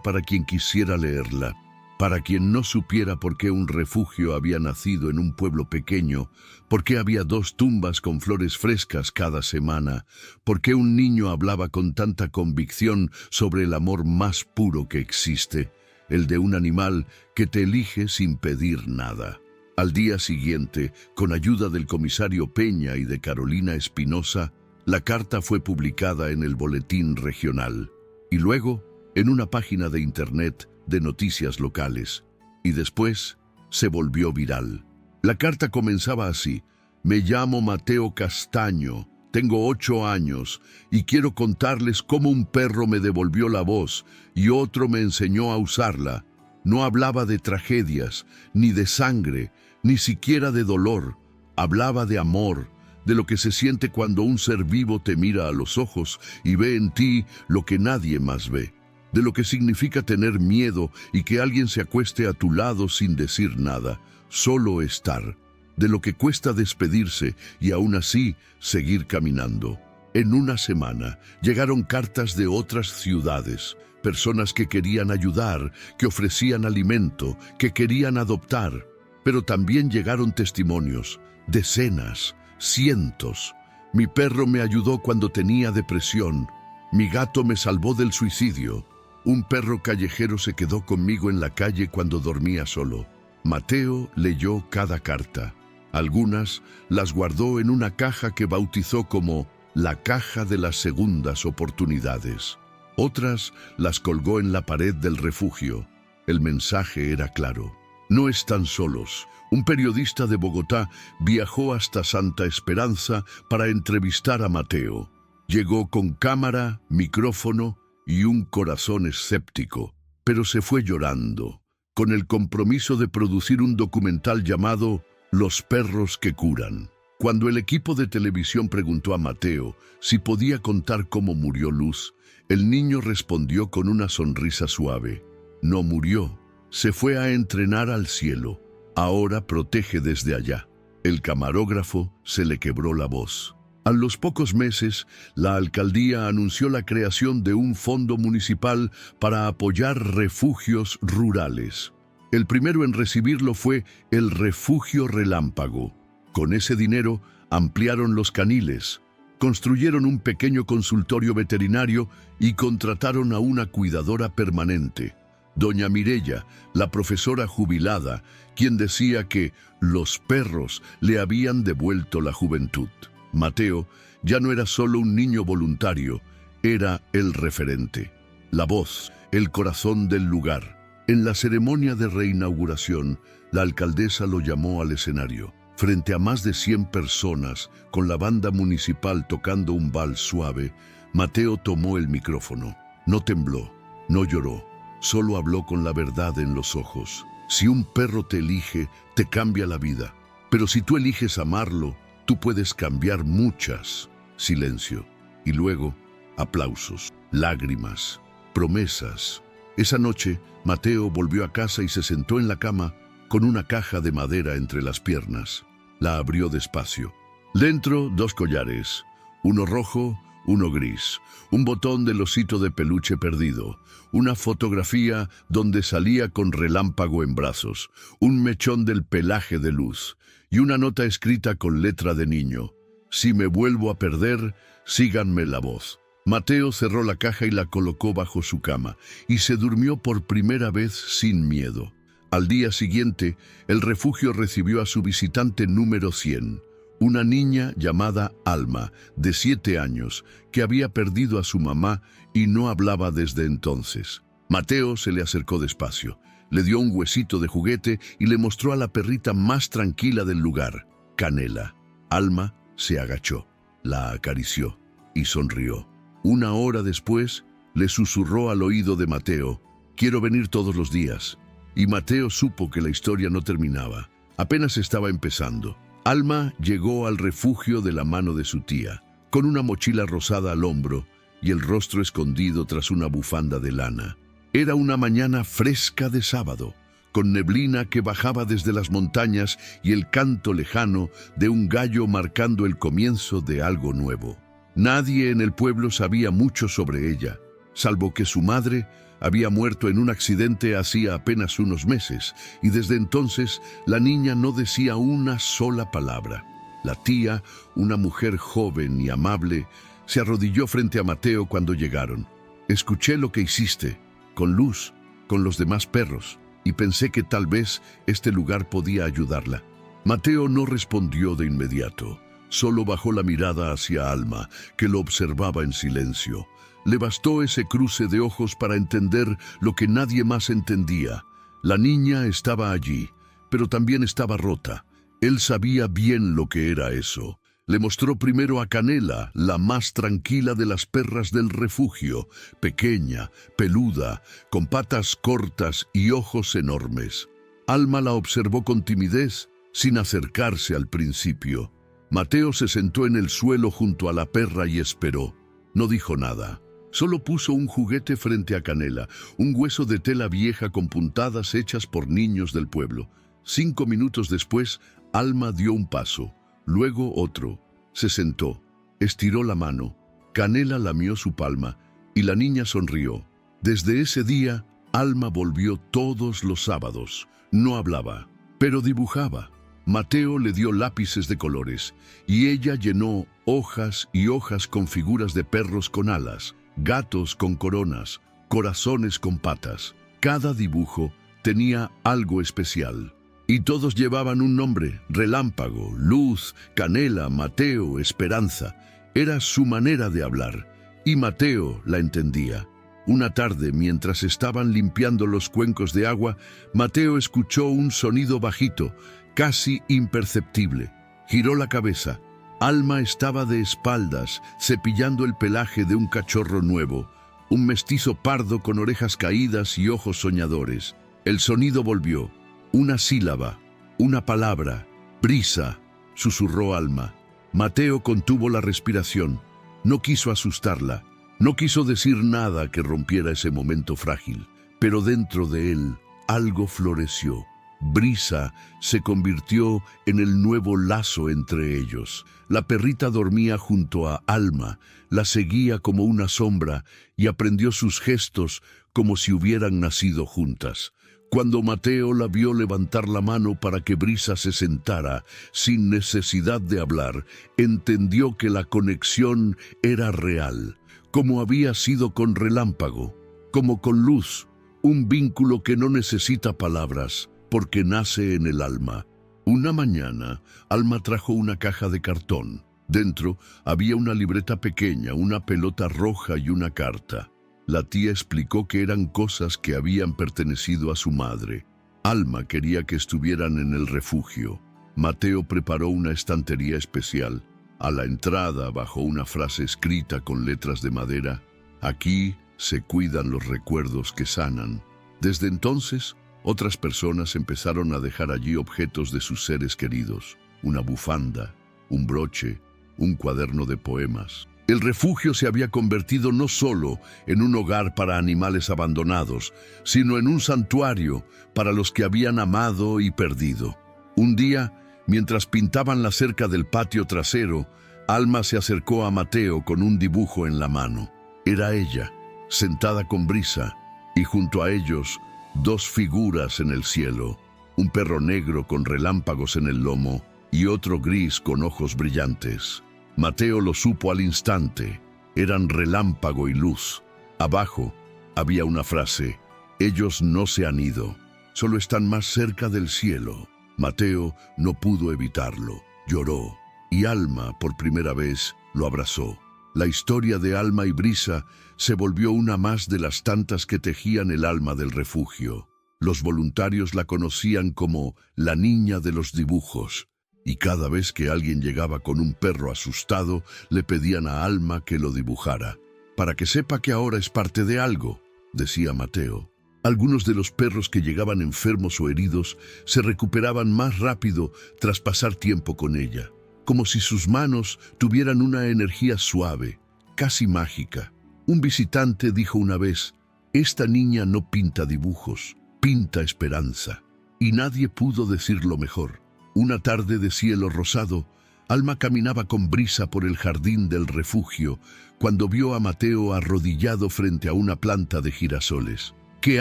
S1: para quien quisiera leerla, para quien no supiera por qué un refugio había nacido en un pueblo pequeño, por qué había 2 tumbas con flores frescas cada semana, por qué un niño hablaba con tanta convicción sobre el amor más puro que existe, el de un animal que te elige sin pedir nada. Al día siguiente, con ayuda del comisario Peña y de Carolina Espinosa, la carta fue publicada en el Boletín Regional y luego en una página de internet de noticias locales, y después se volvió viral. La carta comenzaba así: me llamo Mateo Castaño, tengo 8 años y quiero contarles cómo un perro me devolvió la voz y otro me enseñó a usarla. No hablaba de tragedias, ni de sangre, ni siquiera de dolor. Hablaba de amor, de lo que se siente cuando un ser vivo te mira a los ojos y ve en ti lo que nadie más ve, de lo que significa tener miedo y que alguien se acueste a tu lado sin decir nada, solo estar, de lo que cuesta despedirse y aún así seguir caminando. En una semana llegaron cartas de otras ciudades, personas que querían ayudar, que ofrecían alimento, que querían adoptar, pero también llegaron testimonios, decenas, cientos. Mi perro me ayudó cuando tenía depresión. Mi gato me salvó del suicidio. Un perro callejero se quedó conmigo en la calle cuando dormía solo. Mateo leyó cada carta. Algunas las guardó en una caja que bautizó como la caja de las segundas oportunidades. Otras las colgó en la pared del refugio. El mensaje era claro: no están solos. Un periodista de Bogotá viajó hasta Santa Esperanza para entrevistar a Mateo. Llegó con cámara, micrófono y un corazón escéptico, pero se fue llorando, con el compromiso de producir un documental llamado Los perros que curan. Cuando el equipo de televisión preguntó a Mateo si podía contar cómo murió Luz, el niño respondió con una sonrisa suave: no murió, se fue a entrenar al cielo. Ahora protege desde allá. El camarógrafo se le quebró la voz. A los pocos meses, la alcaldía anunció la creación de un fondo municipal para apoyar refugios rurales. El primero en recibirlo fue el Refugio Relámpago. Con ese dinero ampliaron los caniles, construyeron un pequeño consultorio veterinario y contrataron a una cuidadora permanente, doña Mireya, la profesora jubilada, quien decía que los perros le habían devuelto la juventud. Mateo ya no era solo un niño voluntario, era el referente, la voz, el corazón del lugar. En la ceremonia de reinauguración, la alcaldesa lo llamó al escenario. Frente a más de 100 personas, con la banda municipal tocando un vals suave, Mateo tomó el micrófono. No tembló, no lloró, solo habló con la verdad en los ojos. Si un perro te elige, te cambia la vida. Pero si tú eliges amarlo, tú puedes cambiar muchas. Silencio. Y luego, aplausos, lágrimas, promesas. Esa noche, Mateo volvió a casa y se sentó en la cama con una caja de madera entre las piernas. La abrió despacio. Dentro, 2 collares, uno rojo, uno gris, un botón del osito de peluche perdido, una fotografía donde salía con Relámpago en brazos, un mechón del pelaje de Luz y una nota escrita con letra de niño: si me vuelvo a perder, síganme la voz. Mateo cerró la caja y la colocó bajo su cama y se durmió por primera vez sin miedo. Al día siguiente, el refugio recibió a su visitante número 100, una niña llamada Alma, de 7 años, que había perdido a su mamá y no hablaba desde entonces. Mateo se le acercó despacio, le dio un huesito de juguete y le mostró a la perrita más tranquila del lugar, Canela. Alma se agachó, la acarició y sonrió. 1 hora después, le susurró al oído de Mateo: quiero venir todos los días. Y Mateo supo que la historia no terminaba. Apenas estaba empezando. Alma llegó al refugio de la mano de su tía, con una mochila rosada al hombro y el rostro escondido tras una bufanda de lana. Era una mañana fresca de sábado, con neblina que bajaba desde las montañas y el canto lejano de un gallo marcando el comienzo de algo nuevo. Nadie en el pueblo sabía mucho sobre ella, salvo que su madre había muerto en un accidente hacía apenas unos meses, y desde entonces la niña no decía una sola palabra. La tía, una mujer joven y amable, se arrodilló frente a Mateo cuando llegaron. Escuché lo que hiciste, con Luz, con los demás perros, y pensé que tal vez este lugar podía ayudarla. Mateo no respondió de inmediato, solo bajó la mirada hacia Alma, que lo observaba en silencio. Le bastó ese cruce de ojos para entender lo que nadie más entendía. La niña estaba allí, pero también estaba rota. Él sabía bien lo que era eso. Le mostró primero a Canela, la más tranquila de las perras del refugio, pequeña, peluda, con patas cortas y ojos enormes. Alma la observó con timidez, sin acercarse al principio. Mateo se sentó en el suelo junto a la perra y esperó. No dijo nada. Solo puso un juguete frente a Canela, un hueso de tela vieja con puntadas hechas por niños del pueblo. 5 minutos después, Alma dio un paso, luego otro. Se sentó, estiró la mano, Canela lamió su palma y la niña sonrió. Desde ese día, Alma volvió todos los sábados. No hablaba, pero dibujaba. Mateo le dio lápices de colores y ella llenó hojas y hojas con figuras de perros con alas, gatos con coronas, corazones con patas. Cada dibujo tenía algo especial. Y todos llevaban un nombre: Relámpago, Luz, Canela, Mateo, Esperanza. Era su manera de hablar, y Mateo la entendía. Una tarde, mientras estaban limpiando los cuencos de agua, Mateo escuchó un sonido bajito, casi imperceptible. Giró la cabeza. Alma estaba de espaldas, cepillando el pelaje de un cachorro nuevo, un mestizo pardo con orejas caídas y ojos soñadores. El sonido volvió. Una sílaba, una palabra, brisa, susurró Alma. Mateo contuvo la respiración. No quiso asustarla, no quiso decir nada que rompiera ese momento frágil, pero dentro de él algo floreció. Brisa se convirtió en el nuevo lazo entre ellos. La perrita dormía junto a Alma, la seguía como una sombra y aprendió sus gestos como si hubieran nacido juntas. Cuando Mateo la vio levantar la mano para que Brisa se sentara, sin necesidad de hablar, entendió que la conexión era real, como había sido con Relámpago, como con Luz, un vínculo que no necesita palabras, porque nace en el alma. Una mañana, Alma trajo una caja de cartón. Dentro había una libreta pequeña, una pelota roja y una carta. La tía explicó que eran cosas que habían pertenecido a su madre. Alma quería que estuvieran en el refugio. Mateo preparó una estantería especial. A la entrada, bajo una frase escrita con letras de madera: aquí se cuidan los recuerdos que sanan. Desde entonces, otras personas empezaron a dejar allí objetos de sus seres queridos: una bufanda, un broche, un cuaderno de poemas. El refugio se había convertido no solo en un hogar para animales abandonados, sino en un santuario para los que habían amado y perdido. Un día, mientras pintaban la cerca del patio trasero, Alma se acercó a Mateo con un dibujo en la mano. Era ella, sentada con Brisa, y junto a ellos, 2 figuras en el cielo: un perro negro con relámpagos en el lomo y otro gris con ojos brillantes. Mateo lo supo al instante. Eran Relámpago y Luz. Abajo había una frase: ellos no se han ido, solo están más cerca del cielo. Mateo no pudo evitarlo. Lloró, y Alma, por primera vez, lo abrazó. La historia de Alma y Brisa se volvió una más de las tantas que tejían el alma del refugio. Los voluntarios la conocían como la niña de los dibujos, y cada vez que alguien llegaba con un perro asustado, le pedían a Alma que lo dibujara, para que sepa que ahora es parte de algo, decía Mateo. Algunos de los perros que llegaban enfermos o heridos se recuperaban más rápido tras pasar tiempo con ella, como si sus manos tuvieran una energía suave, casi mágica. Un visitante dijo una vez: esta niña no pinta dibujos, pinta esperanza. Y nadie pudo decirlo mejor. Una tarde de cielo rosado, Alma caminaba con brisa por el jardín del refugio cuando vio a Mateo arrodillado frente a una planta de girasoles. «¿Qué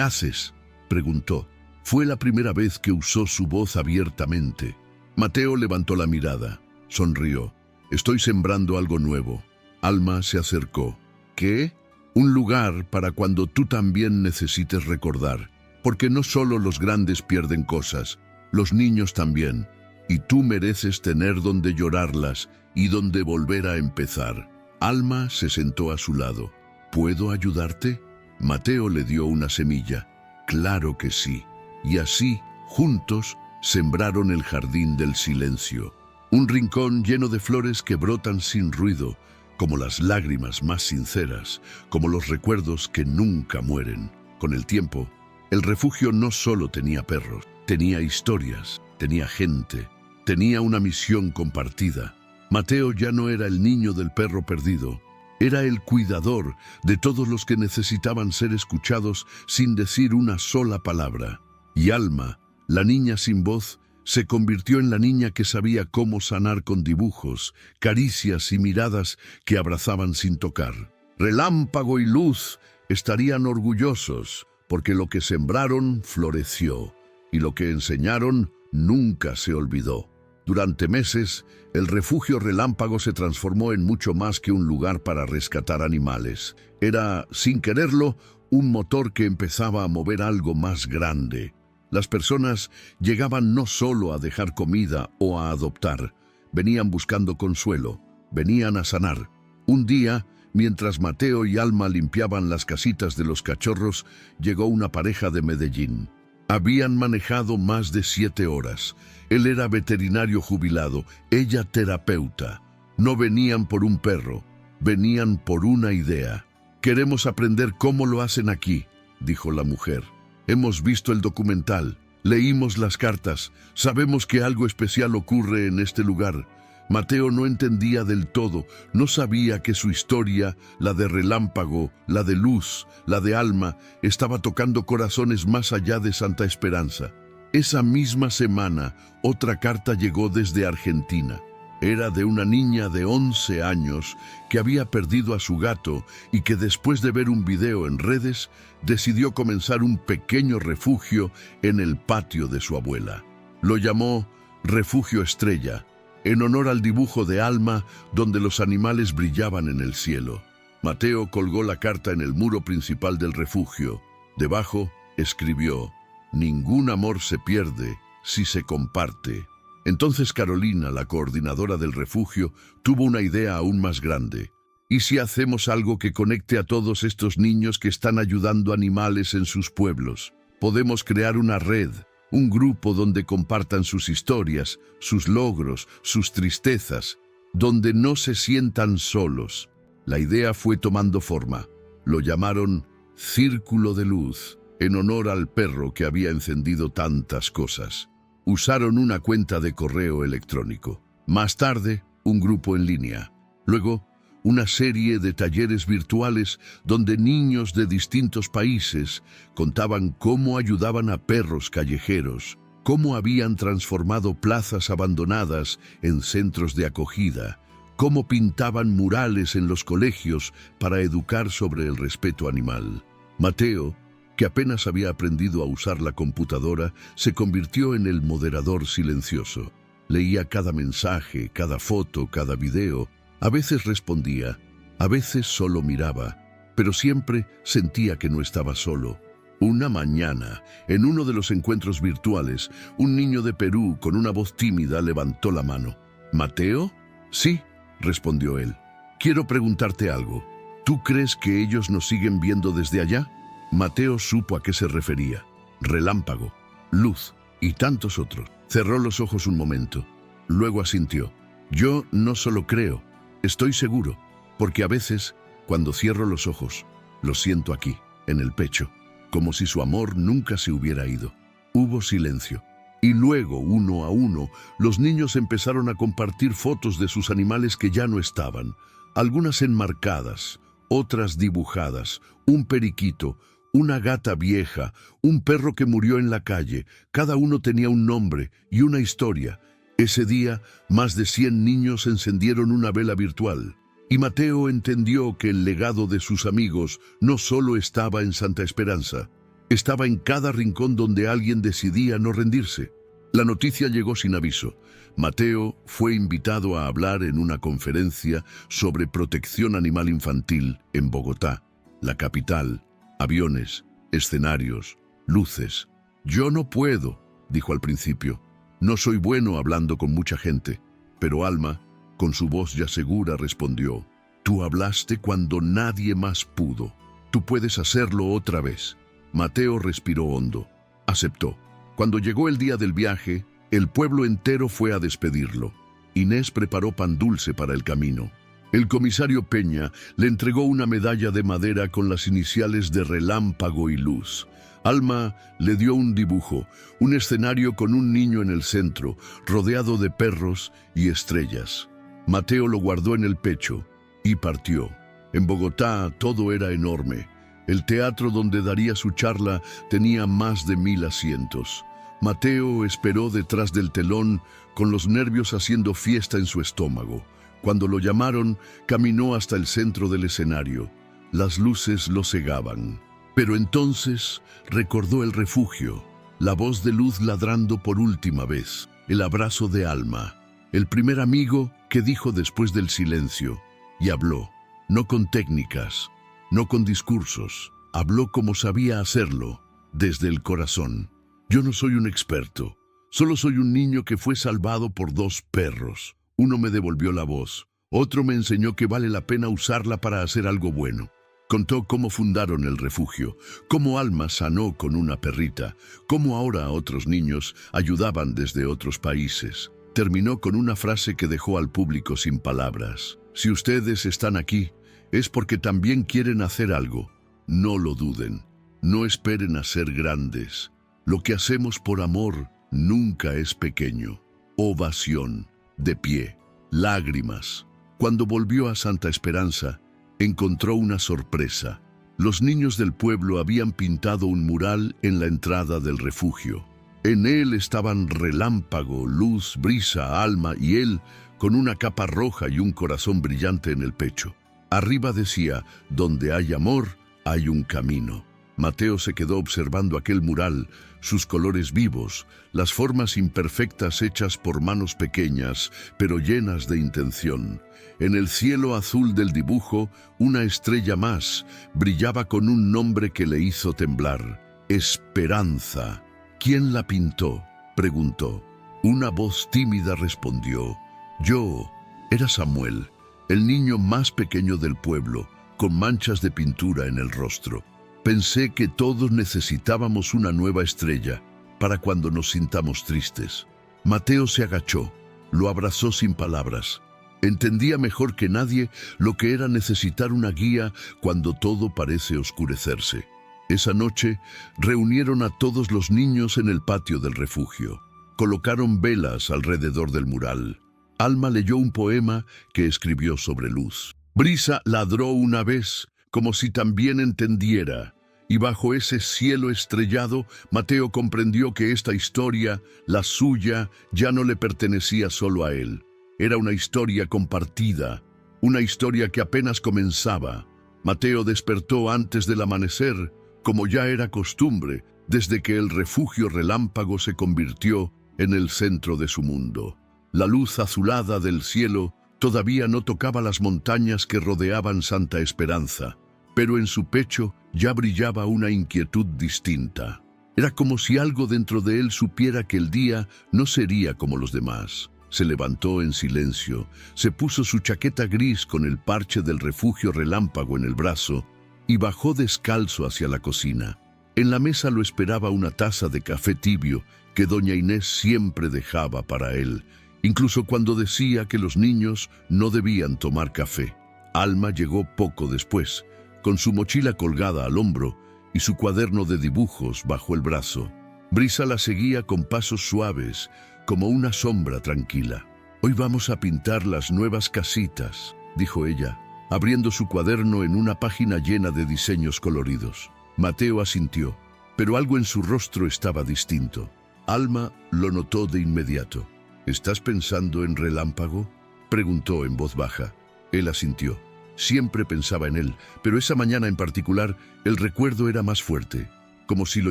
S1: haces?», preguntó. Fue la primera vez que usó su voz abiertamente. Mateo levantó la mirada, sonrió. «Estoy sembrando algo nuevo». Alma se acercó. «¿Qué?». «Un lugar para cuando tú también necesites recordar. Porque no solo los grandes pierden cosas, los niños también. Y tú mereces tener donde llorarlas y donde volver a empezar». Alma se sentó a su lado. «¿Puedo ayudarte?». Mateo le dio una semilla. «Claro que sí». Y así, juntos, sembraron el jardín del silencio. Un rincón lleno de flores que brotan sin ruido, como las lágrimas más sinceras, como los recuerdos que nunca mueren. Con el tiempo, el refugio no solo tenía perros, tenía historias, tenía gente, tenía una misión compartida. Mateo ya no era el niño del perro perdido, era el cuidador de todos los que necesitaban ser escuchados sin decir una sola palabra. Y Alma, la niña sin voz, se convirtió en la niña que sabía cómo sanar con dibujos, caricias y miradas que abrazaban sin tocar. Relámpago y Luz estarían orgullosos, porque lo que sembraron floreció, y lo que enseñaron nunca se olvidó. Durante meses, el refugio Relámpago se transformó en mucho más que un lugar para rescatar animales. Era, sin quererlo, un motor que empezaba a mover algo más grande. Las personas llegaban no solo a dejar comida o a adoptar, venían buscando consuelo, venían a sanar. Un día, mientras Mateo y Alma limpiaban las casitas de los cachorros, llegó una pareja de Medellín. Habían manejado más de 7 horas. Él era veterinario jubilado, ella terapeuta. No venían por un perro, venían por una idea. «Queremos aprender cómo lo hacen aquí», dijo la mujer. «Hemos visto el documental, leímos las cartas, sabemos que algo especial ocurre en este lugar». Mateo no entendía del todo, no sabía que su historia, la de Relámpago, la de Luz, la de Alma, estaba tocando corazones más allá de Santa Esperanza. Esa misma semana, otra carta llegó desde Argentina. Era de una niña de 11 años que había perdido a su gato y que después de ver un video en redes, decidió comenzar un pequeño refugio en el patio de su abuela. Lo llamó Refugio Estrella, en honor al dibujo de Alma donde los animales brillaban en el cielo. Mateo colgó la carta en el muro principal del refugio. Debajo escribió: «Ningún amor se pierde si se comparte». Entonces Carolina, la coordinadora del refugio, tuvo una idea aún más grande. ¿Y si hacemos algo que conecte a todos estos niños que están ayudando animales en sus pueblos? Podemos crear una red, un grupo donde compartan sus historias, sus logros, sus tristezas, donde no se sientan solos. La idea fue tomando forma. Lo llamaron Círculo de Luz, en honor al perro que había encendido tantas cosas. Usaron una cuenta de correo electrónico. Más tarde, un grupo en línea. Luego, una serie de talleres virtuales donde niños de distintos países contaban cómo ayudaban a perros callejeros, cómo habían transformado plazas abandonadas en centros de acogida, cómo pintaban murales en los colegios para educar sobre el respeto animal. Mateo, que apenas había aprendido a usar la computadora, se convirtió en el moderador silencioso. Leía cada mensaje, cada foto, cada video. A veces respondía, a veces solo miraba, pero siempre sentía que no estaba solo. Una mañana, en uno de los encuentros virtuales, un niño de Perú con una voz tímida levantó la mano. «¿Mateo?». «Sí», respondió él. «Quiero preguntarte algo. ¿Tú crees que ellos nos siguen viendo desde allá?». Mateo supo a qué se refería. Relámpago, Luz y tantos otros. Cerró los ojos un momento. Luego asintió. «Yo no solo creo, estoy seguro, porque a veces, cuando cierro los ojos, los siento aquí, en el pecho, como si su amor nunca se hubiera ido». Hubo silencio. Y luego, uno a uno, los niños empezaron a compartir fotos de sus animales que ya no estaban, algunas enmarcadas, otras dibujadas, un periquito, una gata vieja, un perro que murió en la calle. Cada uno tenía un nombre y una historia. Ese día, más de 100 niños encendieron una vela virtual. Y Mateo entendió que el legado de sus amigos no solo estaba en Santa Esperanza, estaba en cada rincón donde alguien decidía no rendirse. La noticia llegó sin aviso. Mateo fue invitado a hablar en una conferencia sobre protección animal infantil en Bogotá, la capital. Aviones, escenarios, luces. «Yo no puedo», dijo al principio. «No soy bueno hablando con mucha gente». Pero Alma, con su voz ya segura, respondió: «Tú hablaste cuando nadie más pudo. Tú puedes hacerlo otra vez». Mateo respiró hondo. Aceptó. Cuando llegó el día del viaje, el pueblo entero fue a despedirlo. Inés preparó pan dulce para el camino. El comisario Peña le entregó una medalla de madera con las iniciales de Relámpago y Luz. Alma le dio un dibujo, un escenario con un niño en el centro, rodeado de perros y estrellas. Mateo lo guardó en el pecho y partió. En Bogotá todo era enorme. El teatro donde daría su charla tenía más de 1000 asientos. Mateo esperó detrás del telón, con los nervios haciendo fiesta en su estómago. Cuando lo llamaron, caminó hasta el centro del escenario. Las luces lo cegaban. Pero entonces recordó el refugio, la voz de Luz ladrando por última vez, el abrazo de Alma, el primer amigo que dijo después del silencio, y habló, no con técnicas, no con discursos, habló como sabía hacerlo, desde el corazón. Yo no soy un experto, solo soy un niño que fue salvado por 2 perros. Uno me devolvió la voz, otro me enseñó que vale la pena usarla para hacer algo bueno. Contó cómo fundaron el refugio, cómo Alma sanó con una perrita, cómo ahora otros niños ayudaban desde otros países. Terminó con una frase que dejó al público sin palabras. Si ustedes están aquí, es porque también quieren hacer algo. No lo duden, no esperen a ser grandes. Lo que hacemos por amor nunca es pequeño. Ovación. De pie, lágrimas. Cuando volvió a Santa Esperanza, encontró una sorpresa. Los niños del pueblo habían pintado un mural en la entrada del refugio. En él estaban Relámpago, Luz, Brisa, Alma y él, con una capa roja y un corazón brillante en el pecho. Arriba decía: «Donde hay amor, hay un camino». Mateo se quedó observando aquel mural, sus colores vivos, las formas imperfectas hechas por manos pequeñas, pero llenas de intención. En el cielo azul del dibujo, una estrella más brillaba con un nombre que le hizo temblar: Esperanza. «¿Quién la pintó?», preguntó. Una voz tímida respondió: «Yo». Era Samuel, el niño más pequeño del pueblo, con manchas de pintura en el rostro. Pensé que todos necesitábamos una nueva estrella para cuando nos sintamos tristes. Mateo se agachó, lo abrazó sin palabras. Entendía mejor que nadie lo que era necesitar una guía cuando todo parece oscurecerse. Esa noche reunieron a todos los niños en el patio del refugio. Colocaron velas alrededor del mural. Alma leyó un poema que escribió sobre Luz. Brisa ladró una vez, como si también entendiera. Y bajo ese cielo estrellado, Mateo comprendió que esta historia, la suya, ya no le pertenecía solo a él. Era una historia compartida, una historia que apenas comenzaba. Mateo despertó antes del amanecer, como ya era costumbre, desde que el refugio Relámpago se convirtió en el centro de su mundo. La luz azulada del cielo todavía no tocaba las montañas que rodeaban Santa Esperanza, pero en su pecho ya brillaba una inquietud distinta. Era como si algo dentro de él supiera que el día no sería como los demás. Se levantó en silencio, se puso su chaqueta gris con el parche del refugio Relámpago en el brazo y bajó descalzo hacia la cocina. En la mesa lo esperaba una taza de café tibio que doña Inés siempre dejaba para él, incluso cuando decía que los niños no debían tomar café. Alma llegó poco después, con su mochila colgada al hombro y su cuaderno de dibujos bajo el brazo. Brisa la seguía con pasos suaves, como una sombra tranquila. «Hoy vamos a pintar las nuevas casitas», dijo ella, abriendo su cuaderno en una página llena de diseños coloridos. Mateo asintió, pero algo en su rostro estaba distinto. Alma lo notó de inmediato. ¿Estás pensando en Relámpago?, preguntó en voz baja. Él asintió. Siempre pensaba en él, pero esa mañana en particular el recuerdo era más fuerte, como si lo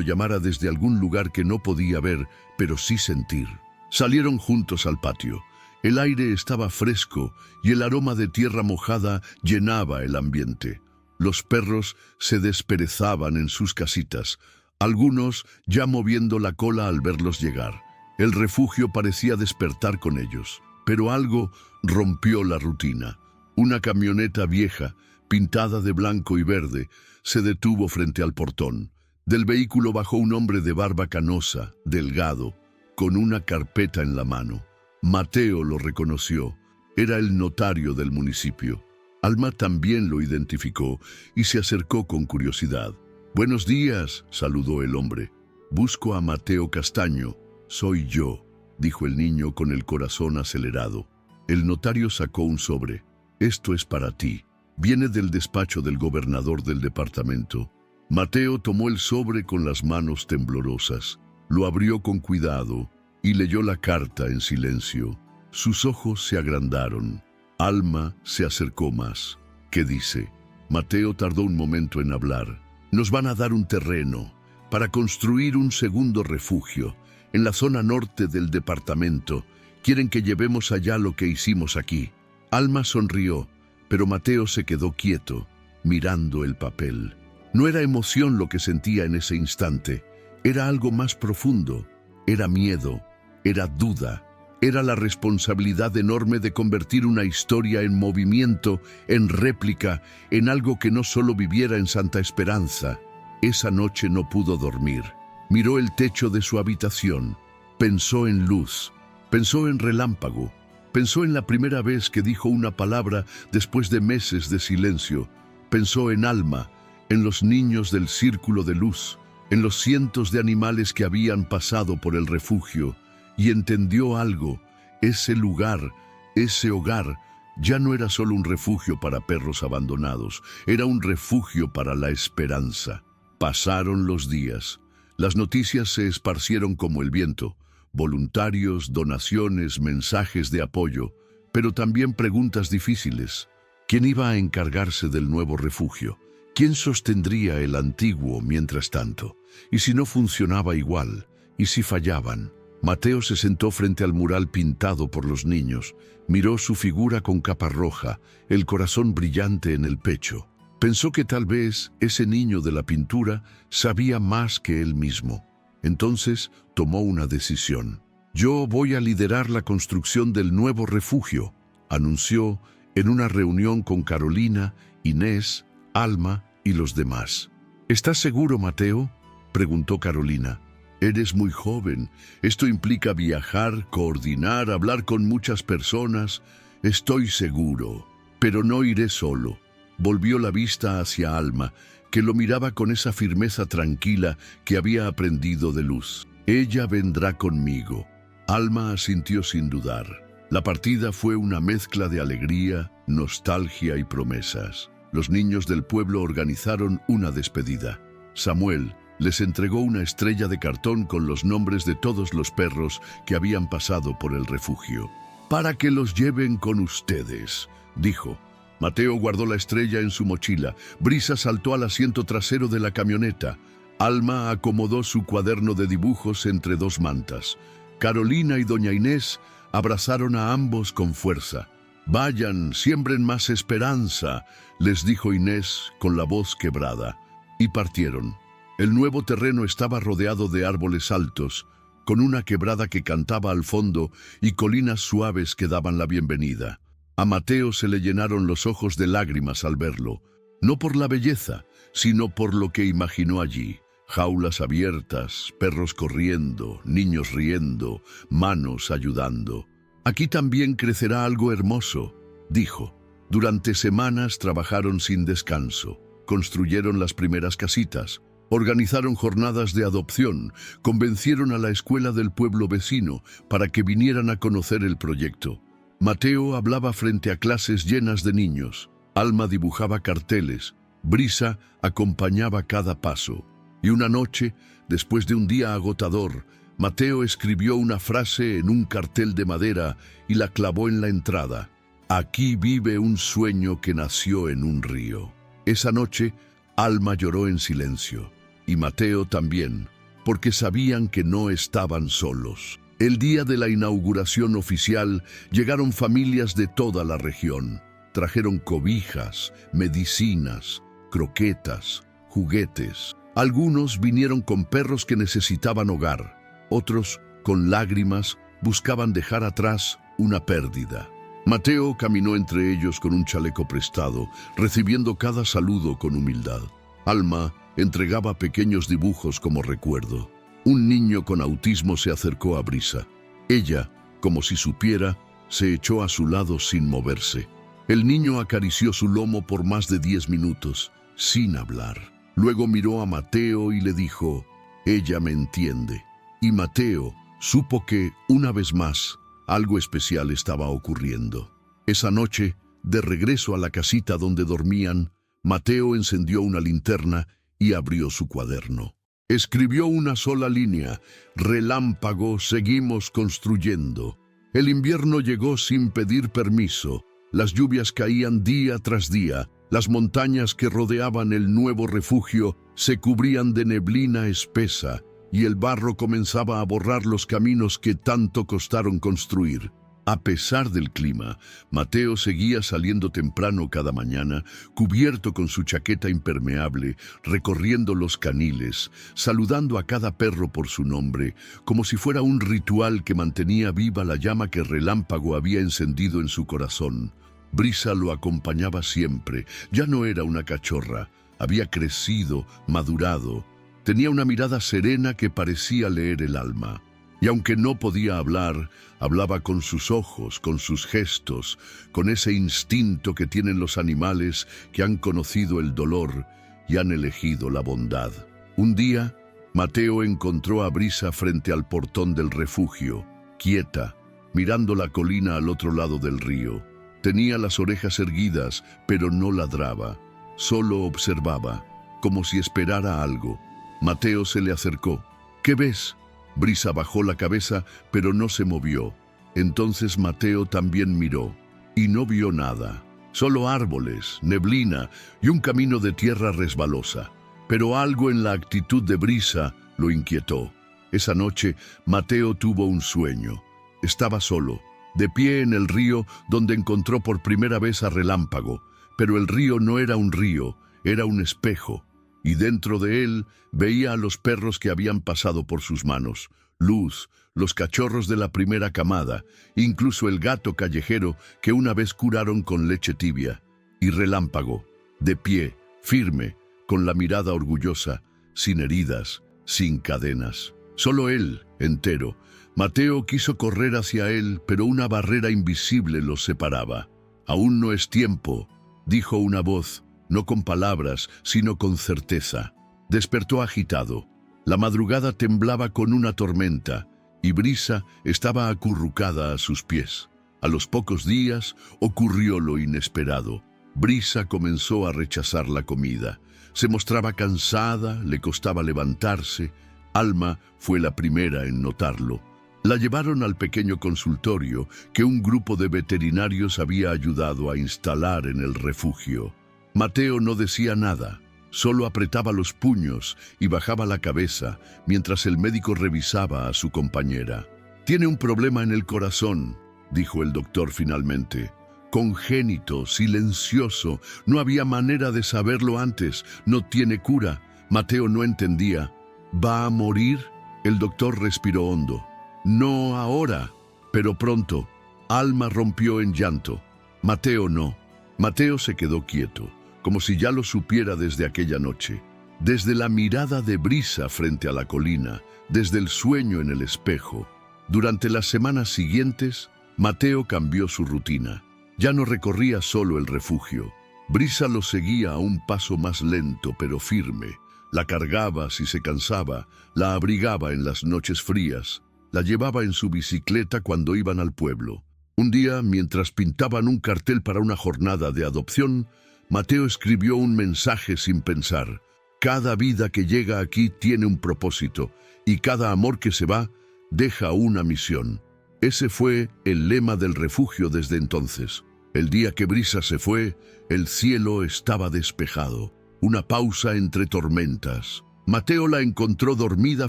S1: llamara desde algún lugar que no podía ver, pero sí sentir. Salieron juntos al patio. El aire estaba fresco y el aroma de tierra mojada llenaba el ambiente. Los perros se desperezaban en sus casitas, algunos ya moviendo la cola al verlos llegar. El refugio parecía despertar con ellos, pero algo rompió la rutina. Una camioneta vieja, pintada de blanco y verde, se detuvo frente al portón. Del vehículo bajó un hombre de barba canosa, delgado, con una carpeta en la mano. Mateo lo reconoció. Era el notario del municipio. Alma también lo identificó y se acercó con curiosidad. «Buenos días», saludó el hombre. «Busco a Mateo Castaño». «Soy yo», dijo el niño con el corazón acelerado. El notario sacó un sobre. «Esto es para ti. Viene del despacho del gobernador del departamento». Mateo tomó el sobre con las manos temblorosas. Lo abrió con cuidado y leyó la carta en silencio. Sus ojos se agrandaron. Alma se acercó más. ¿Qué dice? Mateo tardó un momento en hablar. «Nos van a dar un terreno para construir un segundo refugio en la zona norte del departamento. Quieren que llevemos allá lo que hicimos aquí». Alma sonrió, pero Mateo se quedó quieto, mirando el papel. No era emoción lo que sentía en ese instante. Era algo más profundo. Era miedo, era duda. Era la responsabilidad enorme de convertir una historia en movimiento, en réplica, en algo que no solo viviera en Santa Esperanza. Esa noche no pudo dormir. Miró el techo de su habitación. Pensó en Luz. Pensó en Relámpago. Pensó en la primera vez que dijo una palabra después de meses de silencio. Pensó en Alma, en los niños del Círculo de Luz, en los cientos de animales que habían pasado por el refugio. Y entendió algo. Ese lugar, ese hogar, ya no era solo un refugio para perros abandonados, era un refugio para la esperanza. Pasaron los días. Las noticias se esparcieron como el viento. Voluntarios, donaciones, mensajes de apoyo, pero también preguntas difíciles. ¿Quién iba a encargarse del nuevo refugio? ¿Quién sostendría el antiguo mientras tanto? ¿Y si no funcionaba igual? ¿Y si fallaban? Mateo se sentó frente al mural pintado por los niños, miró su figura con capa roja, el corazón brillante en el pecho. Pensó que tal vez ese niño de la pintura sabía más que él mismo. Entonces tomó una decisión. «Yo voy a liderar la construcción del nuevo refugio», anunció en una reunión con Carolina, Inés, Alma y los demás. «¿Estás seguro, Mateo?», preguntó Carolina. «Eres muy joven. Esto implica viajar, coordinar, hablar con muchas personas. Estoy seguro, pero no iré solo». Volvió la vista hacia Alma, que lo miraba con esa firmeza tranquila que había aprendido de Luz. «Ella vendrá conmigo». Alma asintió sin dudar. La partida fue una mezcla de alegría, nostalgia y promesas. Los niños del pueblo organizaron una despedida. Samuel les entregó una estrella de cartón con los nombres de todos los perros que habían pasado por el refugio. «Para que los lleven con ustedes», dijo. Mateo guardó la estrella en su mochila. Brisa saltó al asiento trasero de la camioneta. Alma acomodó su cuaderno de dibujos entre dos mantas. Carolina y doña Inés abrazaron a ambos con fuerza. «Vayan, siembren más esperanza», les dijo Inés con la voz quebrada. Y partieron. El nuevo terreno estaba rodeado de árboles altos, con una quebrada que cantaba al fondo y colinas suaves que daban la bienvenida. A Mateo se le llenaron los ojos de lágrimas al verlo, no por la belleza, sino por lo que imaginó allí. Jaulas abiertas, perros corriendo, niños riendo, manos ayudando. «Aquí también crecerá algo hermoso», dijo. Durante semanas trabajaron sin descanso. Construyeron las primeras casitas, organizaron jornadas de adopción, convencieron a la escuela del pueblo vecino para que vinieran a conocer el proyecto. Mateo hablaba frente a clases llenas de niños. Alma dibujaba carteles. Brisa acompañaba cada paso. Y una noche, después de un día agotador, Mateo escribió una frase en un cartel de madera y la clavó en la entrada. Aquí vive un sueño que nació en un río. Esa noche, Alma lloró en silencio, y Mateo también, porque sabían que no estaban solos. El día de la inauguración oficial llegaron familias de toda la región. Trajeron cobijas, medicinas, croquetas, juguetes. Algunos vinieron con perros que necesitaban hogar. Otros, con lágrimas, buscaban dejar atrás una pérdida. Mateo caminó entre ellos con un chaleco prestado, recibiendo cada saludo con humildad. Alma entregaba pequeños dibujos como recuerdo. Un niño con autismo se acercó a Brisa. Ella, como si supiera, se echó a su lado sin moverse. El niño acarició su lomo por más de 10 minutos, sin hablar. Luego miró a Mateo y le dijo, «Ella me entiende». Y Mateo supo que, una vez más, algo especial estaba ocurriendo. Esa noche, de regreso a la casita donde dormían, Mateo encendió una linterna y abrió su cuaderno. Escribió una sola línea: «Relámpago, seguimos construyendo». El invierno llegó sin pedir permiso. Las lluvias caían día tras día. Las montañas que rodeaban el nuevo refugio se cubrían de neblina espesa y el barro comenzaba a borrar los caminos que tanto costaron construir. A pesar del clima, Mateo seguía saliendo temprano cada mañana, cubierto con su chaqueta impermeable, recorriendo los caniles, saludando a cada perro por su nombre, como si fuera un ritual que mantenía viva la llama que Relámpago había encendido en su corazón. Brisa lo acompañaba siempre. Ya no era una cachorra, había crecido, madurado. Tenía una mirada serena que parecía leer el alma. Y aunque no podía hablar, hablaba con sus ojos, con sus gestos, con ese instinto que tienen los animales que han conocido el dolor y han elegido la bondad. Un día, Mateo encontró a Brisa frente al portón del refugio, quieta, mirando la colina al otro lado del río. Tenía las orejas erguidas, pero no ladraba, solo observaba, como si esperara algo. Mateo se le acercó. «¿Qué ves?» Brisa bajó la cabeza, pero no se movió. Entonces Mateo también miró, y no vio nada. Solo árboles, neblina y un camino de tierra resbalosa. Pero algo en la actitud de Brisa lo inquietó. Esa noche, Mateo tuvo un sueño. Estaba solo, de pie en el río donde encontró por primera vez a Relámpago. Pero el río no era un río, era un espejo. Y dentro de él veía a los perros que habían pasado por sus manos, Luz, los cachorros de la primera camada, incluso el gato callejero que una vez curaron con leche tibia, y Relámpago, de pie, firme, con la mirada orgullosa, sin heridas, sin cadenas. Solo él, entero. Mateo quiso correr hacia él, pero una barrera invisible los separaba. «Aún no es tiempo», dijo una voz, no con palabras, sino con certeza. Despertó agitado. La madrugada temblaba con una tormenta, y Brisa estaba acurrucada a sus pies. A los pocos días ocurrió lo inesperado. Brisa comenzó a rechazar la comida. Se mostraba cansada, le costaba levantarse. Alma fue la primera en notarlo. La llevaron al pequeño consultorio que un grupo de veterinarios había ayudado a instalar en el refugio. Mateo no decía nada, solo apretaba los puños y bajaba la cabeza mientras el médico revisaba a su compañera. «Tiene un problema en el corazón», dijo el doctor finalmente. «Congénito, silencioso, no había manera de saberlo antes, no tiene cura». Mateo no entendía. «¿Va a morir?» El doctor respiró hondo. «No ahora, pero pronto». Alma rompió en llanto. Mateo no. Mateo se quedó quieto, como si ya lo supiera desde aquella noche. Desde la mirada de Brisa frente a la colina, desde el sueño en el espejo. Durante las semanas siguientes, Mateo cambió su rutina. Ya no recorría solo el refugio. Brisa lo seguía a un paso más lento pero firme. La cargaba si se cansaba, la abrigaba en las noches frías, la llevaba en su bicicleta cuando iban al pueblo. Un día, mientras pintaban un cartel para una jornada de adopción, Mateo escribió un mensaje sin pensar. Cada vida que llega aquí tiene un propósito, y cada amor que se va deja una misión. Ese fue el lema del refugio desde entonces. El día que Brisa se fue, el cielo estaba despejado. Una pausa entre tormentas. Mateo la encontró dormida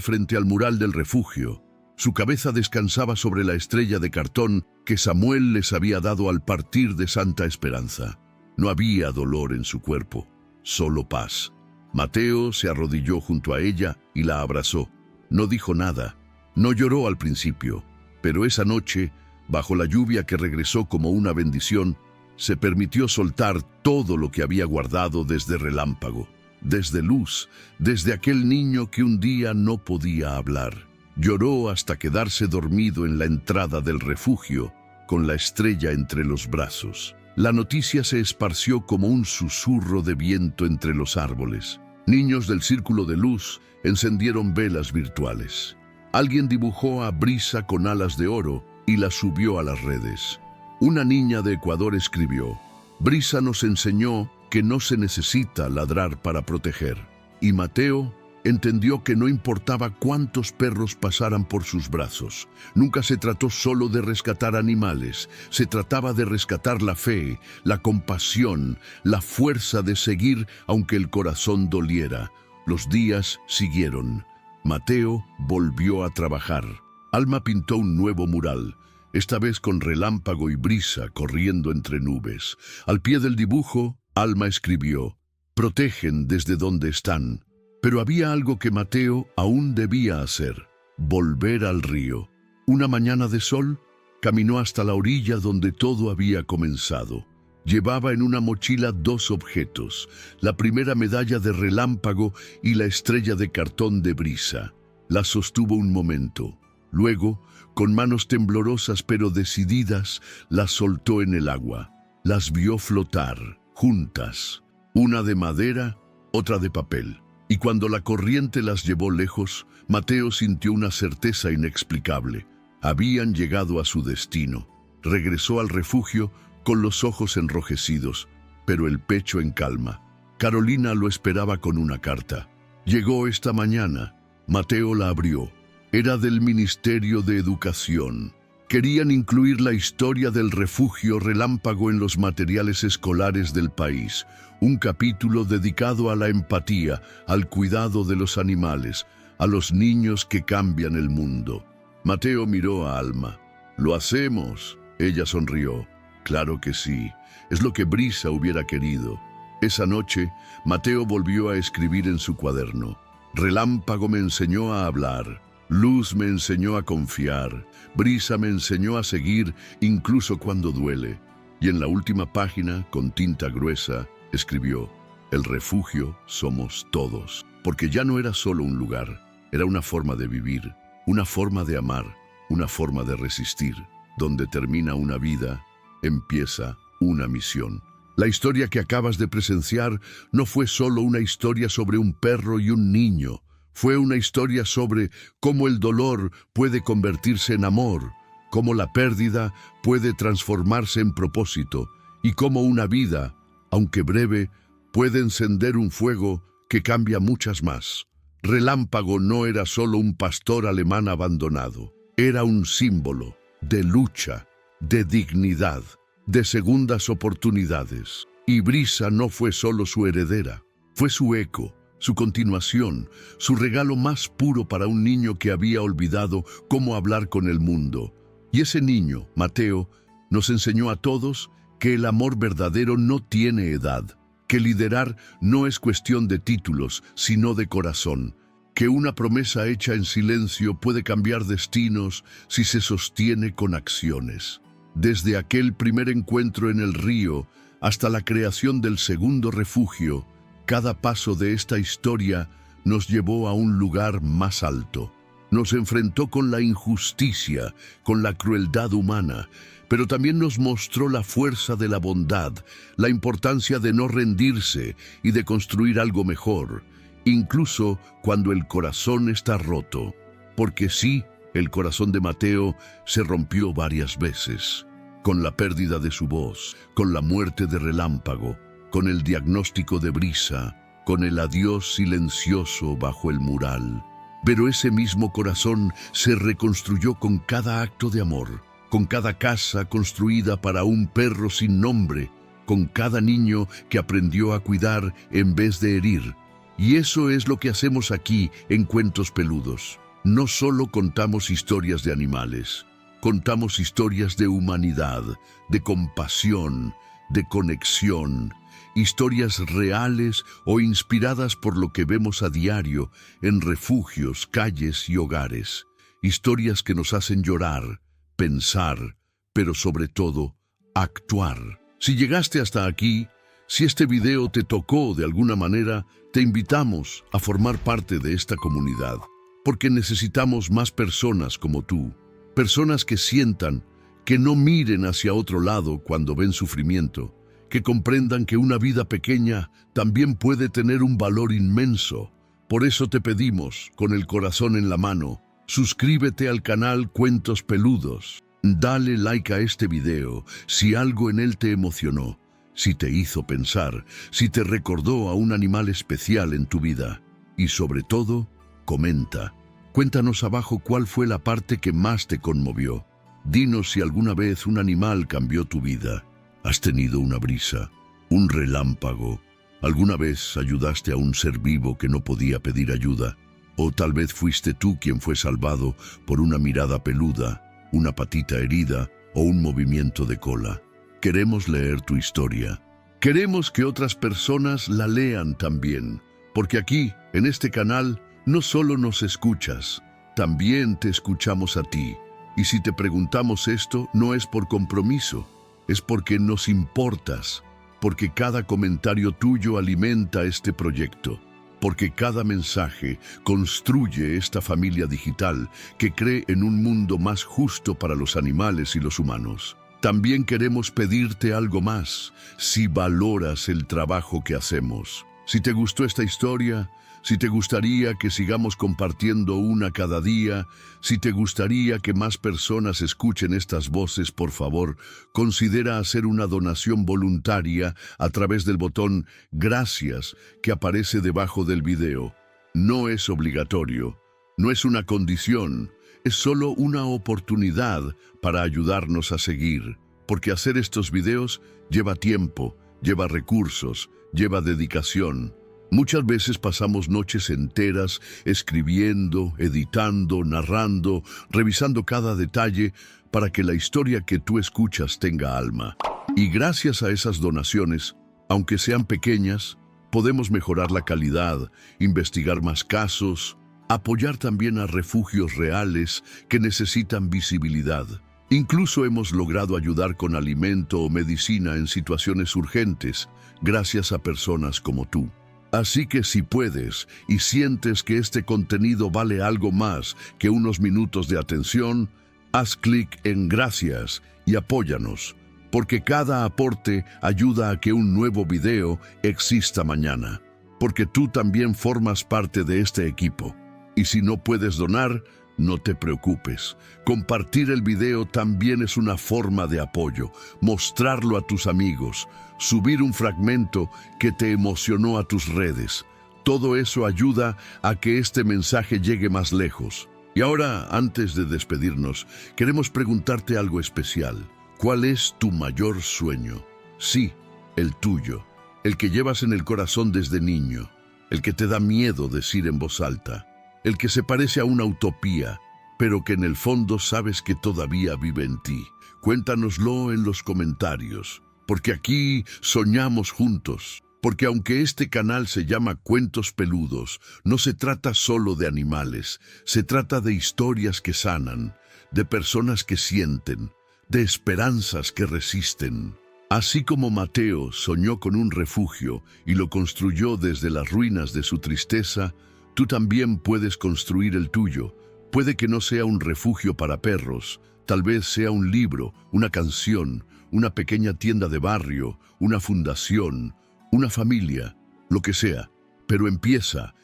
S1: frente al mural del refugio. Su cabeza descansaba sobre la estrella de cartón que Samuel les había dado al partir de Santa Esperanza. No había dolor en su cuerpo, solo paz. Mateo se arrodilló junto a ella y la abrazó. No dijo nada, no lloró al principio, pero esa noche, bajo la lluvia que regresó como una bendición, se permitió soltar todo lo que había guardado desde Relámpago, desde Luz, desde aquel niño que un día no podía hablar. Lloró hasta quedarse dormido en la entrada del refugio, con la estrella entre los brazos. La noticia se esparció como un susurro de viento entre los árboles. Niños del Círculo de Luz encendieron velas virtuales. Alguien dibujó a Brisa con alas de oro y la subió a las redes. Una niña de Ecuador escribió: Brisa nos enseñó que no se necesita ladrar para proteger. Y Mateo entendió que no importaba cuántos perros pasaran por sus brazos. Nunca se trató solo de rescatar animales, se trataba de rescatar la fe, la compasión, la fuerza de seguir aunque el corazón doliera. Los días siguieron. Mateo volvió a trabajar. Alma pintó un nuevo mural, esta vez con Relámpago y Brisa corriendo entre nubes. Al pie del dibujo, Alma escribió: protegen desde donde están. Pero había algo que Mateo aún debía hacer: volver al río. Una mañana de sol, caminó hasta la orilla donde todo había comenzado. Llevaba en una mochila dos objetos: la primera medalla de Relámpago y la estrella de cartón de Brisa. La sostuvo un momento. Luego, con manos temblorosas pero decididas, las soltó en el agua. Las vio flotar, juntas, una de madera, otra de papel. Y cuando la corriente las llevó lejos, Mateo sintió una certeza inexplicable. Habían llegado a su destino. Regresó al refugio con los ojos enrojecidos, pero el pecho en calma. Carolina lo esperaba con una carta. Llegó esta mañana. Mateo la abrió. Era del Ministerio de Educación. Querían incluir la historia del refugio Relámpago en los materiales escolares del país. Un capítulo dedicado a la empatía, al cuidado de los animales, a los niños que cambian el mundo. Mateo miró a Alma. «¿Lo hacemos?». Ella sonrió. «Claro que sí. Es lo que Brisa hubiera querido». Esa noche, Mateo volvió a escribir en su cuaderno: «Relámpago me enseñó a hablar. Luz me enseñó a confiar. Brisa me enseñó a seguir incluso cuando duele». Y en la última página, con tinta gruesa, escribió: «El refugio somos todos». Porque ya no era solo un lugar, era una forma de vivir, una forma de amar, una forma de resistir. Donde termina una vida, empieza una misión. La historia que acabas de presenciar no fue solo una historia sobre un perro y un niño. Fue una historia sobre cómo el dolor puede convertirse en amor, cómo la pérdida puede transformarse en propósito y cómo una vida, aunque breve, puede encender un fuego que cambia muchas más. Relámpago no era solo un pastor alemán abandonado, era un símbolo de lucha, de dignidad, de segundas oportunidades. Y Brisa no fue solo su heredera, fue su eco, su continuación, su regalo más puro para un niño que había olvidado cómo hablar con el mundo. Y ese niño, Mateo, nos enseñó a todos que el amor verdadero no tiene edad, que liderar no es cuestión de títulos, sino de corazón, que una promesa hecha en silencio puede cambiar destinos si se sostiene con acciones. Desde aquel primer encuentro en el río hasta la creación del segundo refugio, cada paso de esta historia nos llevó a un lugar más alto. Nos enfrentó con la injusticia, con la crueldad humana, pero también nos mostró la fuerza de la bondad, la importancia de no rendirse y de construir algo mejor, incluso cuando el corazón está roto. Porque sí, el corazón de Mateo se rompió varias veces, con la pérdida de su voz, con la muerte de Relámpago, con el diagnóstico de brisa, con el adiós silencioso bajo el mural. Pero ese mismo corazón se reconstruyó con cada acto de amor, con cada casa construida para un perro sin nombre, con cada niño que aprendió a cuidar en vez de herir. Y eso es lo que hacemos aquí en Cuentos Peludos. No solo contamos historias de animales, contamos historias de humanidad, de compasión, de conexión, historias reales o inspiradas por lo que vemos a diario en refugios, calles y hogares. Historias que nos hacen llorar, pensar, pero sobre todo, actuar. Si llegaste hasta aquí, si este video te tocó de alguna manera, te invitamos a formar parte de esta comunidad, porque necesitamos más personas como tú, personas que sientan, que no miren hacia otro lado cuando ven sufrimiento, que comprendan que una vida pequeña también puede tener un valor inmenso. Por eso te pedimos, con el corazón en la mano, suscríbete al canal Cuentos Peludos. Dale like a este video si algo en él te emocionó, si te hizo pensar, si te recordó a un animal especial en tu vida. Y sobre todo, comenta. Cuéntanos abajo cuál fue la parte que más te conmovió. Dinos si alguna vez un animal cambió tu vida. ¿Has tenido una brisa, un relámpago? ¿Alguna vez ayudaste a un ser vivo que no podía pedir ayuda? O tal vez fuiste tú quien fue salvado por una mirada peluda, una patita herida o un movimiento de cola. Queremos leer tu historia. Queremos que otras personas la lean también, porque aquí, en este canal, no solo nos escuchas, también te escuchamos a ti. Y si te preguntamos esto, no es por compromiso, es porque nos importas, porque cada comentario tuyo alimenta este proyecto, porque cada mensaje construye esta familia digital que cree en un mundo más justo para los animales y los humanos. También queremos pedirte algo más, si valoras el trabajo que hacemos. Si te gustó esta historia, si te gustaría que sigamos compartiendo una cada día, si te gustaría que más personas escuchen estas voces, por favor, considera hacer una donación voluntaria a través del botón Gracias que aparece debajo del video. No es obligatorio, no es una condición, es solo una oportunidad para ayudarnos a seguir, porque hacer estos videos lleva tiempo, lleva recursos, lleva dedicación. Muchas veces pasamos noches enteras escribiendo, editando, narrando, revisando cada detalle para que la historia que tú escuchas tenga alma. Y gracias a esas donaciones, aunque sean pequeñas, podemos mejorar la calidad, investigar más casos, apoyar también a refugios reales que necesitan visibilidad. Incluso hemos logrado ayudar con alimento o medicina en situaciones urgentes, gracias a personas como tú. Así que si puedes y sientes que este contenido vale algo más que unos minutos de atención, haz clic en Gracias y apóyanos, porque cada aporte ayuda a que un nuevo video exista mañana, porque tú también formas parte de este equipo. Y si no puedes donar, no te preocupes. Compartir el video también es una forma de apoyo. Mostrarlo a tus amigos. Subir un fragmento que te emocionó a tus redes. Todo eso ayuda a que este mensaje llegue más lejos. Y ahora, antes de despedirnos, queremos preguntarte algo especial. ¿Cuál es tu mayor sueño? Sí, el tuyo. El que llevas en el corazón desde niño. El que te da miedo decir en voz alta. El que se parece a una utopía, pero que en el fondo sabes que todavía vive en ti. Cuéntanoslo en los comentarios, porque aquí soñamos juntos. Porque aunque este canal se llama Cuentos Peludos, no se trata solo de animales, se trata de historias que sanan, de personas que sienten, de esperanzas que resisten. Así como Mateo soñó con un refugio y lo construyó desde las ruinas de su tristeza, tú también puedes construir el tuyo. Puede que no sea un refugio para perros, tal vez sea un libro, una canción, una pequeña tienda de barrio, una fundación, una familia, lo que sea. Pero empieza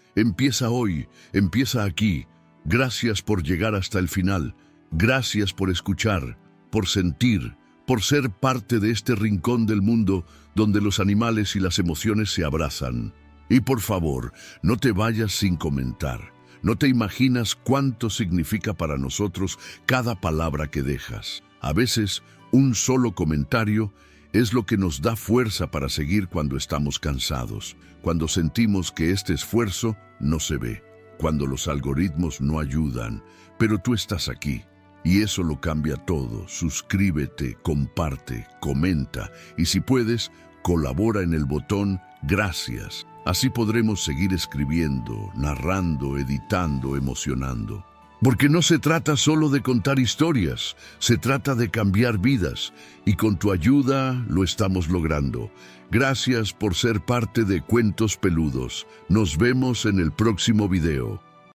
S1: hoy, empieza aquí. Gracias por llegar hasta el final. Gracias por escuchar, por sentir, por ser parte de este rincón del mundo donde los animales y las emociones se abrazan. Y por favor, no te vayas sin comentar. No te imaginas cuánto significa para nosotros cada palabra que dejas. A veces, un solo comentario es lo que nos da fuerza para seguir cuando estamos cansados, cuando sentimos que este esfuerzo no se ve, cuando los algoritmos no ayudan, pero tú estás aquí. Y eso lo cambia todo. Suscríbete, comparte, comenta y si puedes, colabora en el botón Gracias. Así podremos seguir escribiendo, narrando, editando, emocionando. Porque no se trata solo de contar historias, se trata de cambiar vidas. Y con tu ayuda lo estamos logrando. Gracias por ser parte de Cuentos Peludos. Nos vemos en el próximo video.